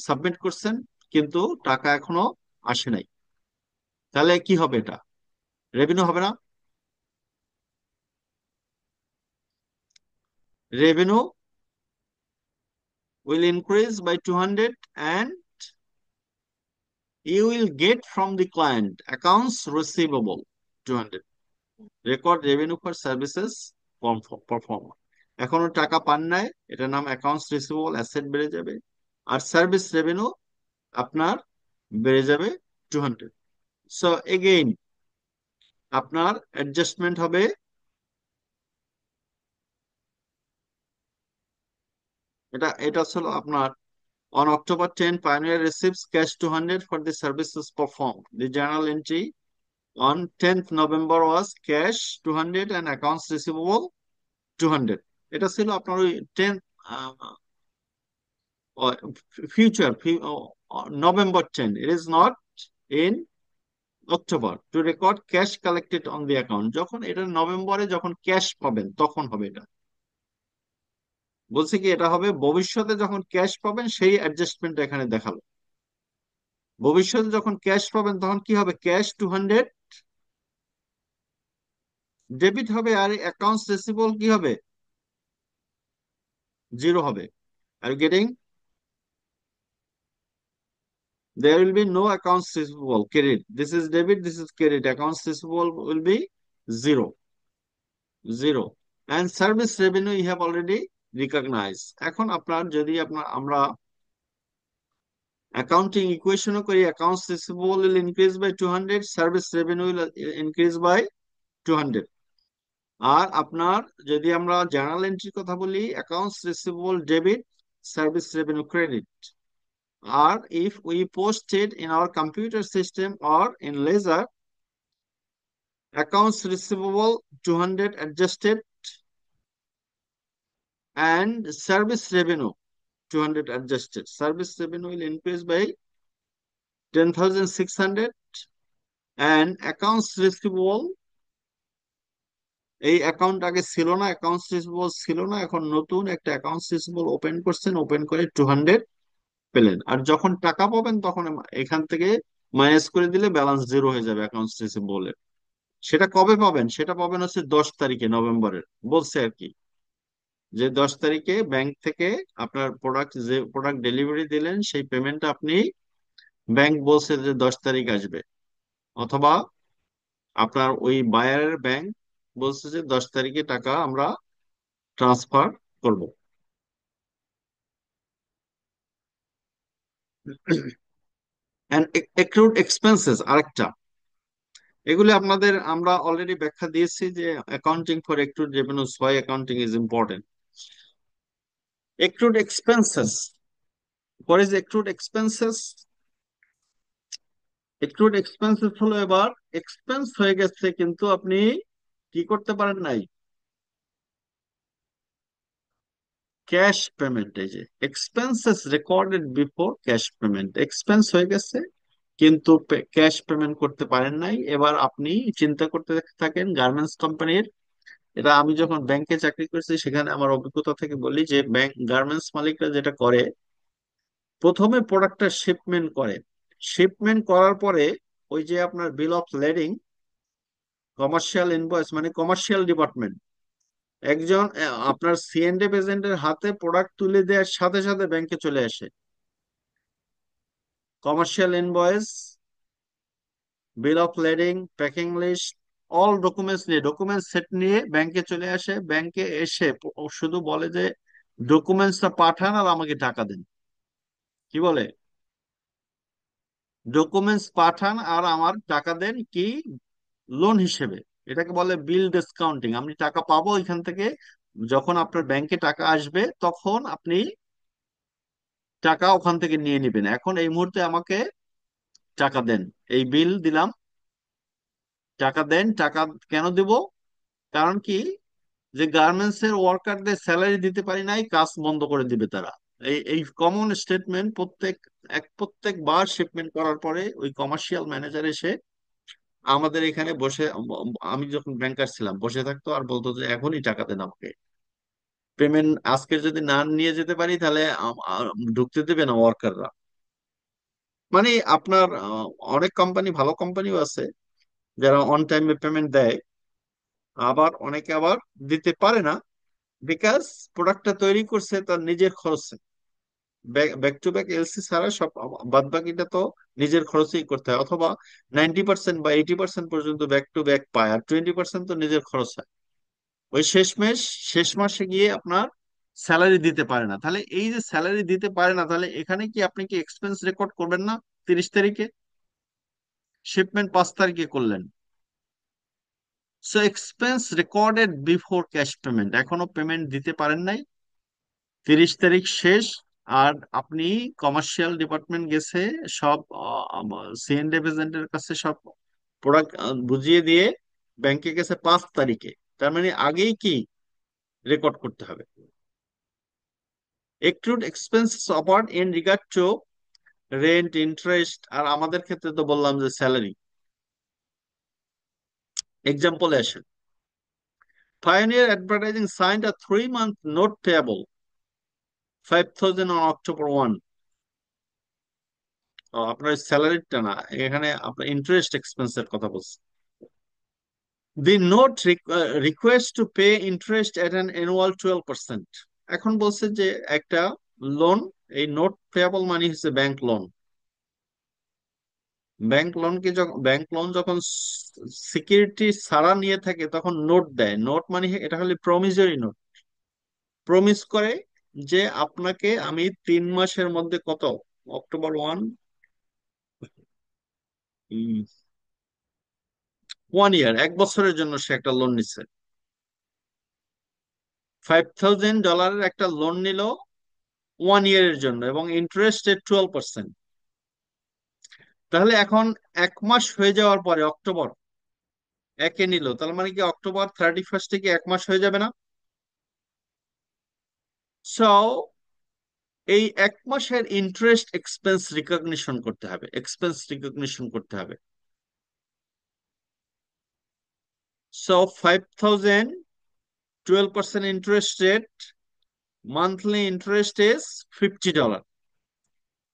A: সাবমিট করছেন, কিন্তু টাকা এখনো আসে নাই। তাহলে কি হবে? এটা রেভিনিউ হবে না? Revenue will increase by 200, and you will get from the client accounts receivable 200. Record revenue for services performed. এখনো টাকা পান নাই, এটার নাম অ্যাকাউন্টস রিসিভেবল, অ্যাসেট বেড়ে যাবে। আর সার্ভিস রেভিনিউ আপনার বেড়ে যাবে 200। সো এগেইন আপনার অ্যাডজাস্টমেন্ট হবে, এটা ছিল আপনার on October 10, Pioneer receives cash 200 for the services performed. The journal entry on 10th November was cash 200 and accounts receivable 200. এটা ছিল আপনার ওই 10th future November 10. It is not in October to record cash collected on the account. যখন এটা নভেম্বরে যখন cash পাবেন তখন হবে এটা। বলছে কি এটা হবে ভবিষ্যতে যখন ক্যাশ পাবেন, সেই অ্যাডজাস্টমেন্ট এখানে দেখালো। ভবিষ্যতে যখন ক্যাশ পাবেন তখন কি হবে? ক্যাশ 200 ডেবিট হবে, আর অ্যাকাউন্টস রিসিভেবল কি হবে? 0 হবে। Are getting, there will be no accounts receivable credit. This is debit, this is credit. Accounts receivable will be 0, 0. And service revenue you have already recognized. এখন আপনার যদি আমরা অ্যাকাউন্টিং ইকুয়েশনও করি, accounts receivable will increase by 200, service revenue will increase by 200. আর আপনার যদি আমরা journal এন্ট্রির কথা বলি, accounts receivable debit, service revenue credit. Or if we post it in our computer system or in ledger, accounts receivable 200 adjusted and service revenue 200 adjusted. Service revenue will increase by 10,600, and accounts receivable, এই account আগে ছিল না, accounts receivable ছিল না, এখন নতুন একটা accounts receivable open করছেন, ওপেন করে 200 পেলেন। আর যখন টাকা পাবেন তখন এখান থেকে মাইনাস করে দিলে ব্যালেন্স 0 হয়ে যাবে অ্যাকাউন্টস রিসিভেবলের। সেটা কবে পাবেন? সেটা পাবেন হচ্ছে 10 তারিখে নভেম্বরের। বলছে আর কি যে 10 তারিখে ব্যাংক থেকে আপনার যে প্রোডাক্ট ডেলিভারি দিলেন সেই পেমেন্টটা আপনি, ব্যাংক বলছে যে 10 তারিখ আসবে, অথবা আপনার ওই বায়ারের ব্যাংক বলছে যে 10 তারিখে টাকা আমরা ট্রান্সফার করব। এন্ড অ্যাক্রুড এক্সপেন্সেস আরেকটা, এগুলি আমরা অলরেডি ব্যাখ্যা দিয়েছি যে accounting for accrued revenues, why accounting is important. Accrued expenses, what is accrued expenses? Accrued expenses হলো এবার এক্সপেন্স হয়ে গেছে কিন্তু আপনি কি করতে পারেন নাই, ক্যাশ পেমেন্ট। এই যে expenses recorded before cash payment, expense হয়ে গেছে কিন্তু ক্যাশ পেমেন্ট করতে পারেন নাই। এবার আপনি চিন্তা করতে থাকেন গার্মেন্টস কোম্পানির, এটা আমি যখন ব্যাংকে চাকরি করেছি সেখানে আমার অভিজ্ঞতা থেকে বলি যে ব্যাংক গার্মেন্টস মালিকরা যেটা করে, প্রথমে প্রোডাক্টটা শিপমেন্ট করে, শিপমেন্ট করার পরে ওই যে আপনার বিল অফ লেডিং, কমার্শিয়াল ইনভয়েস, মানে কমার্শিয়াল ডিপার্টমেন্ট, একজন আপনার সিএনডি এজেন্টের হাতে প্রোডাক্ট তুলে দেওয়ার সাথে সাথে ব্যাংকে চলে আসে commercial invoice, bill of lading, packing list, all documents নিয়ে, ডকুমেন্টস সেট নিয়ে ব্যাংকে চলে আসে। ব্যাংকে এসে ও শুধু বলে যে ডকুমেন্টসটা পাঠান আর আমাকে টাকা দেন। কি বলে? ডকুমেন্টস পাঠান আর আমার টাকা দেন, কি লোন হিসেবে। এটাকে বলে বিল ডিসকাউন্টিং। আমি টাকা পাবো এখান থেকে, যখন আপনার ব্যাংকে টাকা আসবে তখন আপনি টাকা ওখান থেকে নিয়ে নেবেন। এখন এই মুহূর্তে আমাকে টাকা দেন, এই বিল দিলাম, টাকা দেন। টাকা কেন দিব? কারণ কি, যে গার্মেন্টস এর ওয়ার্কারদের স্যালারি দিতে পারি নাই, কাজ বন্ধ করে দিবে তারা। এই এই কমন স্টেটমেন্ট প্রত্যেকবার শিপমেন্ট করার পরে ওই কমার্শিয়াল ম্যানেজার এসে আমাদের এখানে বসে, আমি যখন ব্যাংকার ছিলাম, বসে থাকতো আর বলতো যে এখনই টাকা দেন আমাকে। পেমেন্ট আজকে যদি না নিয়ে যেতে পারি তাহলে ঢুকতে দেবে না ওয়ার্কাররা। মানে আপনার অনেক কোম্পানি, ভালো কোম্পানিও আছে যারা অন টাইমে পেমেন্ট দেয়, আবার অনেকে আবার দিতে পারে না, বিকজ প্রোডাক্টটা তৈরি করছে তার নিজের খরচে। ব্যাক টু ব্যাক এলসি ছাড়া সব বাদ বাকিটা তো নিজের খরচেই করতে হয়, অথবা 90% বা 80% পর্যন্ত ব্যাক টু ব্যাক পায়, আর 20% তো নিজের খরচ হয়। ওই শেষ মাসে গিয়ে আপনার স্যালারি দিতে পারে না। তাহলে এই যে স্যালারি দিতে পারে না, তাহলে এখানে কি আপনি কি এক্সপেন্স রেকর্ড করবেন না? 30 তারিখে শিপমেন্ট 5 তারিখে করলেন, so expense recorded before cash payment. এখনো পেমেন্ট দিতে পারেন নাই, 30 তারিখ শেষ। আর আপনি কমার্শিয়াল ডিপার্টমেন্ট গেছে, সব সিএনডি এজেন্টের কাছে সব প্রোডাক্ট বুঝিয়ে দিয়ে ব্যাংকে গেছে 5 তারিখে। তার মানে আগেই কি রেকর্ড করতে হবে। accrued expenses apart in regard to rent, interest, আর আমাদের ক্ষেত্রে তো বললাম যে স্যালারি। এক্সাম্পল আসেন, Pioneer Advertising signed a 3-month note payable 5,000 on October 1। আপনার স্যালারিটা না, এখানে আপনার ইন্টারেস্ট এক্সপেন্সের কথা বলছি। The note request to pay interest at an annual 12%। এখন বলছে যে একটা লোন, এই নোট পেয়াবল মানে হচ্ছে ব্যাংক লোন। ব্যাংক লোন যখন সিকিউরিটি ছাড়া নিয়ে থাকে তখন নোট দেয়। নোট মানে এটা হলো প্রমিসরি নোট। প্রমিস করে যে আপনাকে আমি 3 মাসের মধ্যে, কত, October 1, 1 ইয়ার, 1 বছরের জন্য সে একটা লোন নিচ্ছে। $5,000 একটা লোন নিল 1 ইয়ারের জন্য, এবং ইন্টারেস্ট রেট 12%। তাহলে এখন 1 মাস হয়ে যাওয়ার পরে, অক্টোবর 1-এ নিল, তার মানে কি October 31 কি 1 মাস হয়ে যাবে না? সো এই 1 মাসের ইন্টারেস্ট এক্সপেন্স রিকগনিশন করতে হবে, এক্সপেন্স রিকগনিশন করতে হবে। So 5,000, 12% interest rate, monthly interest is $50.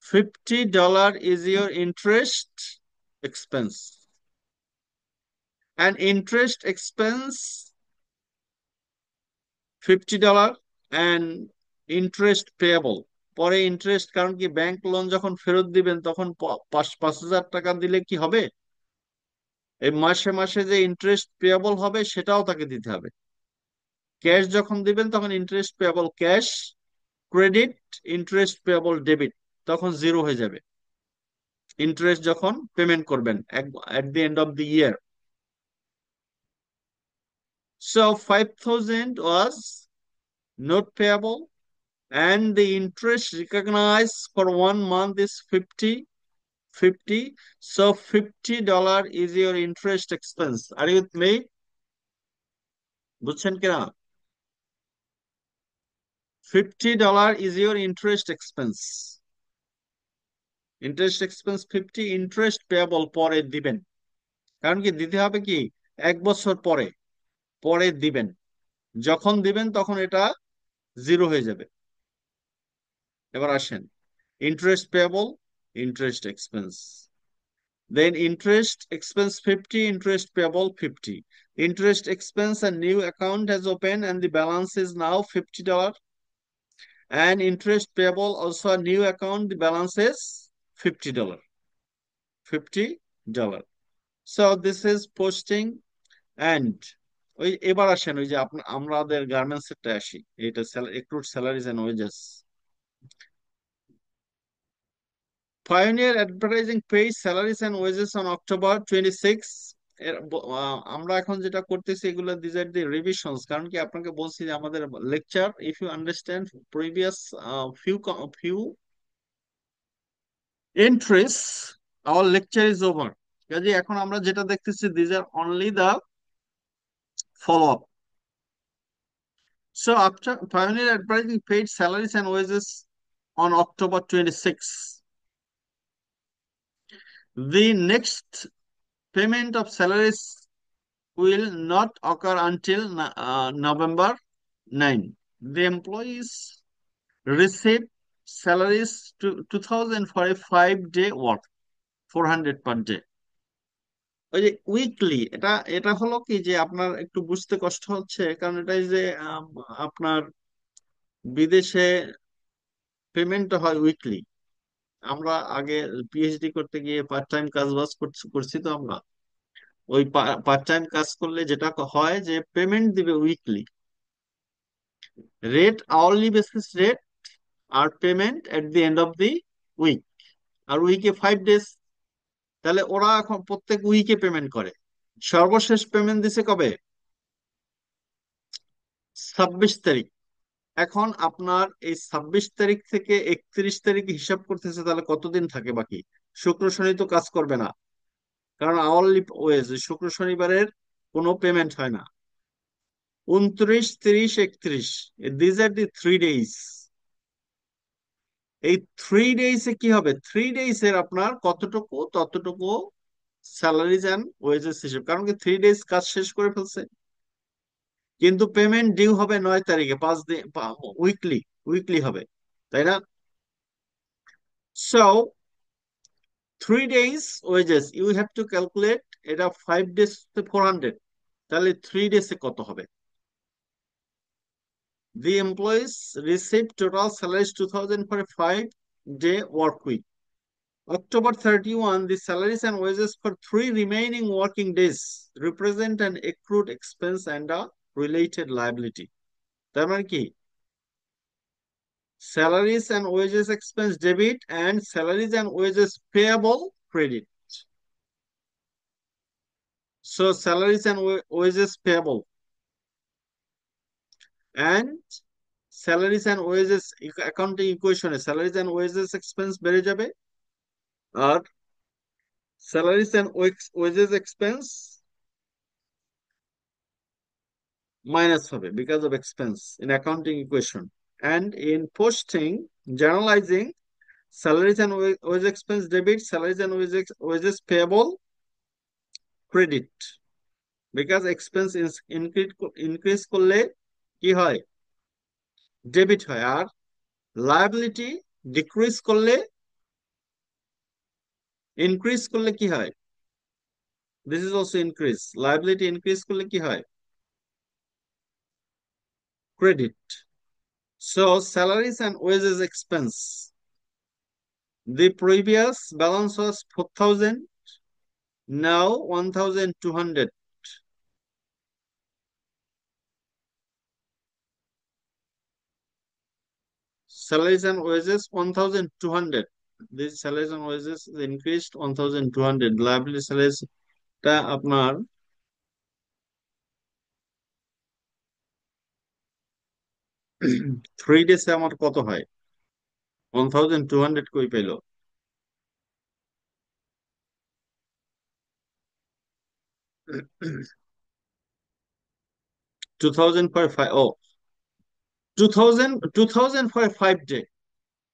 A: $50 is your interest expense. And interest expense $50 and interest payable। পরে ইন্টারেস্ট, কারণ কি ব্যাংক লোন যখন ফেরত দিবেন তখন 5,000 টাকা দিলে কি হবে, এই মাসে মাসে যে ইন্টারেস্ট পেয়েবল হবে সেটাও তাকে দিতে হবে। ক্যাশ যখন দিবেন তখন interest payable cash credit, interest payable debit, তখন জিরো হয়ে যাবে ইন্টারেস্ট যখন পেমেন্ট করবেন at the end of the year. So 5,000 was not payable, and the interest recognized for 1 month is 50. So $50 is your interest expense. Are you with me? বুঝছেন কিনা? $50 is your interest expense. Interest expense 50, interest payable পরে দিবেন। কারণ কি দিতে হবে কি, 1 বছর পরে পরে দিবেন। যখন দিবেন তখন এটা জিরো হয়ে যাবে। এবার আসেন, interest payable, interest expense. Then interest expense 50, interest payable 50. Interest expense, a new account has opened and the balance is now $50. And interest payable also a new account, the balance is $50. $50. So this is posting and ওই এবার আসেন ওই যে আমাদের garments এর আসি, এটা accrued salaries and wages. Pioneer Advertising pays salaries and wages on October 26. আমরা এখন যেটা করতেছি এগুলো these are the revisions, কারণ কি আপনাকে বলছি যে আমাদের lecture, if you understand previous few entries, our lecture is over. কাজে এখন আমরা যেটা দেখতেছি these are only the follow up. So after Pioneer Advertising paid salaries and wages on October 26, the next payment of salaries will not occur until November 9. The employees receive salaries to 2000 for a 5-day work, 400 per day. ওই যে weekly, এটা এটা হলো কি যে আপনার একটু বুঝতে কষ্ট হচ্ছে, কারণ এটা যে আপনার বিদেশে পেমেন্ট হয় উইকলি। আমরা আগে পিএইচডি করতে গিয়ে পার্ট টাইম কাজ বাজ করছি, তো আমরা ওই পার্ট টাইম কাজ করলে যেটা হয় যে পেমেন্ট দিবে weekly, rate hourly basis rate আর payment at the end of the week, আর উইকে 5 ডেজ। তাহলে ওরা এখন প্রত্যেক উইকে পেমেন্ট করে। সর্বশেষ পেমেন্ট দিছে কবে? 26 তারিখ। এখন আপনার এই 26 তারিখ থেকে 31 তারিখ হিসাব করতেছে, তাহলে কতদিন থাকে বাকি? শুক্র শনি তো কাজ করবে না, কারণ আওয়ারলি ওয়েজ শুক্র শনিবারের কোনো পেমেন্ট হয় না। 29, 30, 31, দিজ আর দি 3 ডেজ। এই 3 ডেজে কি হবে? 3 ডেজের আপনার কতটুকু ততটুকু স্যালারিজ অ্যান্ড ওয়েজেস হিসেব, কারণ কি 3 ডেজ কাজ শেষ করে ফেলছে, কিন্তু পেমেন্ট ডিউ হবে 9 তারিখে, 5 দিন উইকলি, উইকলি হবে, তাই না? So 3 days wages you have to calculate, এটা 5 ডেজ 400, তাহলে 3 ডেজে কত হবে? The employees receive total salaries 2000 for a 5-day work week. October 31, the salaries and wages for 3 remaining working days represent an accrued expense and a related liability. তার মানে কি? Salaries and wages expense debit and salaries and wages payable credit. So salaries and wages payable and salaries and wages accounting equation, salaries and wages expense বেড়ে যাবে, আর salaries and wages expense minus হবে because of expense in accounting equation. And in posting, generalizing, salaries and wage expense debit, salaries and wages payable credit, because expense is increase করলে কি হয়? Debit হয়, আর liability decrease করলে increase করলে কি হয়? This is also increase. Liability increase করলে কি হয়? Credit. So salaries and wages expense, the previous balance was 4,000, now 1,200. Salaries and wages 1,200. These salaries and wages increased 1,200. Liability salaries টা আপনার 3 ডেজে আমার কত হয়? 1,200 কই পেল? 2,000 for 5, oh, 2,000 for 5 day,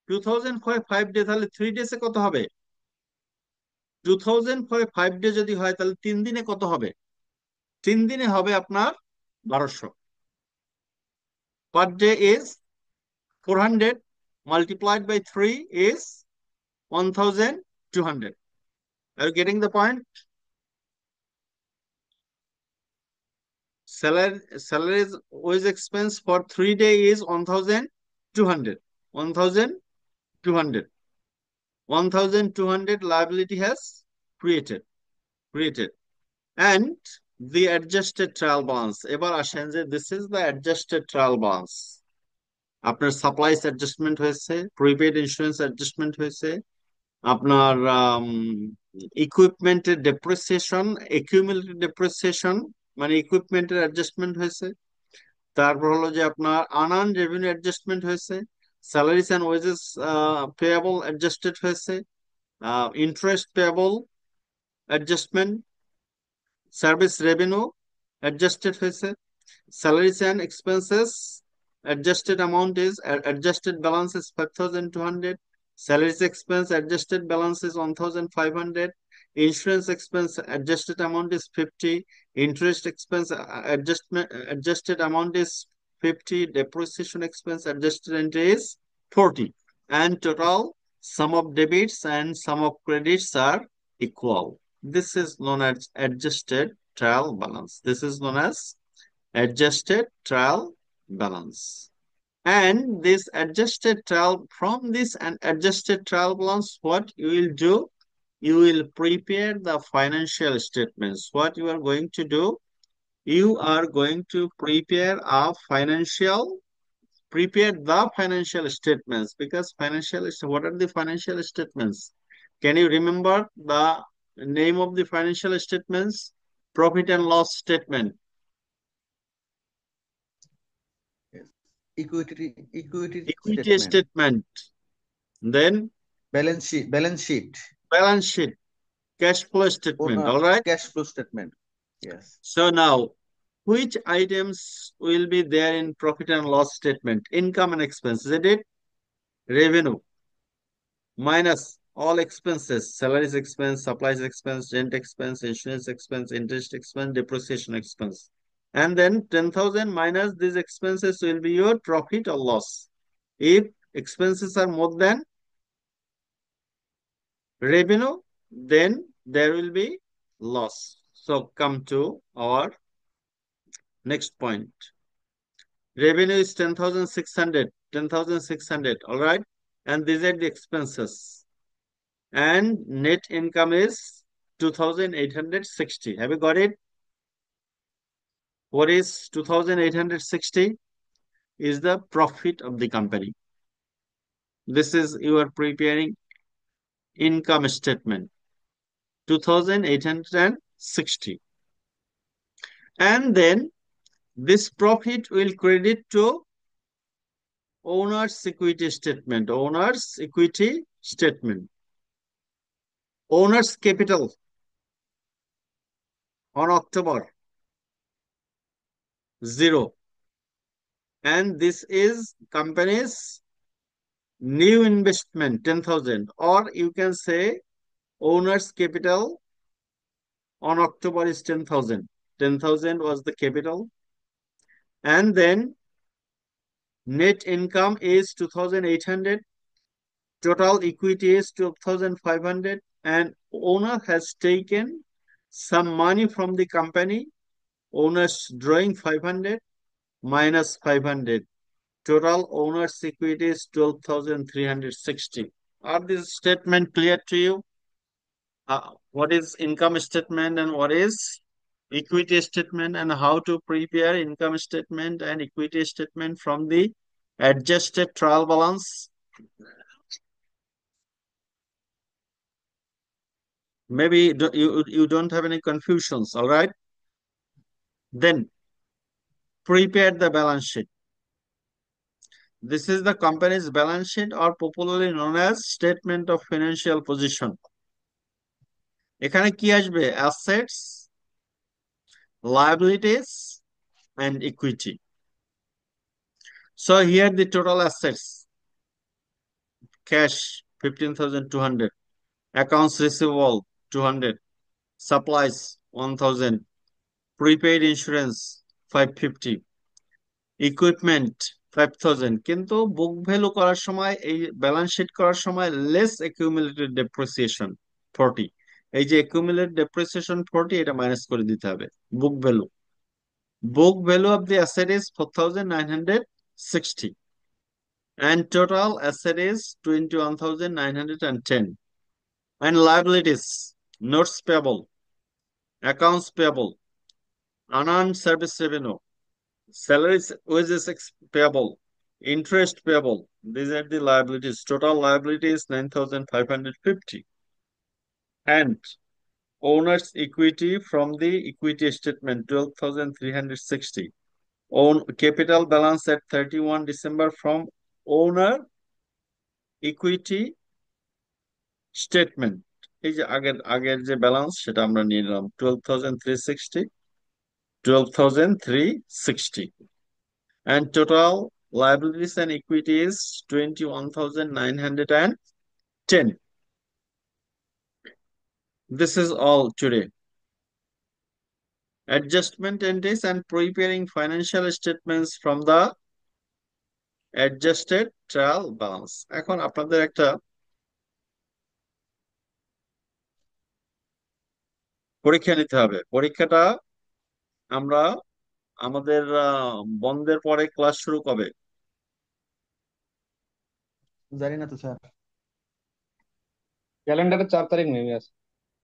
A: 2,000 for 5 day, তাহলে 3 ডেজে কত হবে? 2,000 for 5 day যদি হয় তাহলে 3 দিনে কত হবে? 3 দিনে হবে আপনার 1200। Per day is 400 multiplied by 3 is 1,200. Are you getting the point? Salaries wage expense for 3 days is 1,200. 1,200. 1,200 liability has created. And the adjusted trial balance. এবার আসেন যে this is the adjusted trial balance. আপনার supplies adjustment হয়েছে, prepaid insurance adjustment হয়েছে, আপনার ইকুইপমেন্টের depreciation, accumulated depreciation মানে ইকুইপমেন্টের adjustment হয়েছে, তারপর হলো যে আপনার আনআর্ন রেভিনিউ অ্যাডজাস্টমেন্ট হয়েছে, salaries and wages payable adjusted হয়েছে, interest payable adjustment, service revenue adjusted হয়েছে, salaries and expenses adjusted amount is adjusted balance is 5,200, salaries expense adjusted balance is 1,500, insurance expense adjusted amount is 50, interest expense adjusted amount is 50, depreciation expense adjusted entry is 40, and total sum of debits and sum of credits are equal. This is known as adjusted trial balance. This is known as adjusted trial balance. And this adjusted trial, from this and adjusted trial balance, what you will do, you will prepare the financial statements. What you are going to do, you are going to prepare the financial statements, because what are the financial statements? Can you remember the name of the financial statements? Profit and loss statement. Equity statement. Then
B: balance sheet,
A: cash flow statement. All right.
B: Cash flow statement. Yes.
A: So now, which items will be there in profit and loss statement? Income and expenses. Is it? Revenue minus all expenses: salaries expense, supplies expense, rent expense, insurance expense, interest expense, depreciation expense. And then 10,000 minus these expenses will be your profit or loss. If expenses are more than revenue, then there will be loss. So come to our next point. Revenue is 10,600, 10,600, all right? And these are the expenses. And net income is 2,860. Have you got it? What is 2,860? Is the profit of the company. This is, you are preparing income statement. 2,860. And then this profit will credit to owner's equity statement. Owner's equity statement. Owner's capital on October, 0. And this is company's new investment, 10,000. Or you can say owner's capital on October is 10,000. 10,000 was the capital. And then net income is 2,800. Total equity is 12,500. And owner has taken some money from the company. Owner's drawing 500 minus 500. Total owner's equity is 12,360. Are these statement clear to you? What is income statement and what is equity statement, and how to prepare income statement and equity statement from the adjusted trial balance? Maybe you don't have any confusions, all right? Then prepare the balance sheet. This is the company's balance sheet, or popularly known as statement of financial position. এখানে কি আসবে? Assets, liabilities, and equity. So here the total assets: cash 15,200, accounts receivable 200, supplies 1,000, prepaid insurance 550, equipment 5,000. কিন্তু book value করার সময়, এই balance sheet করার সময় less অ্যাকিউমুলেটেড depreciation 40, এই যে অ্যাকুমুলেট ডেপ্রিসিয়েশন 40, এটা মাইনাস করে দিতে হবে। Book value, book value of the asset is 4,960 and total asset is 21,910, and liabilities, notes payable, accounts payable, unearned service revenue, salaries, wages payable, interest payable. These are the liabilities. Total liability is 9,550, and owner's equity from the equity statement 12,360. Own capital balance at 31 December from owner equity statement, এই যে আগের আগের যে balance সেটা আমরা নিয়ে নিলাম 12,360, and total liabilities and equity is 21,910. This is all today. Adjustment entries and preparing financial statements from the adjusted trial balance. এখন আপনাদের একটা পরীক্ষা নিতে হবে। পরীক্ষাটা আমরা আমাদের বন্ধের পরে ক্লাস শুরু কবে?
B: জানি না তো স্যার।
C: ক্যালেন্ডারে 4 তারিখ নেমে আছে।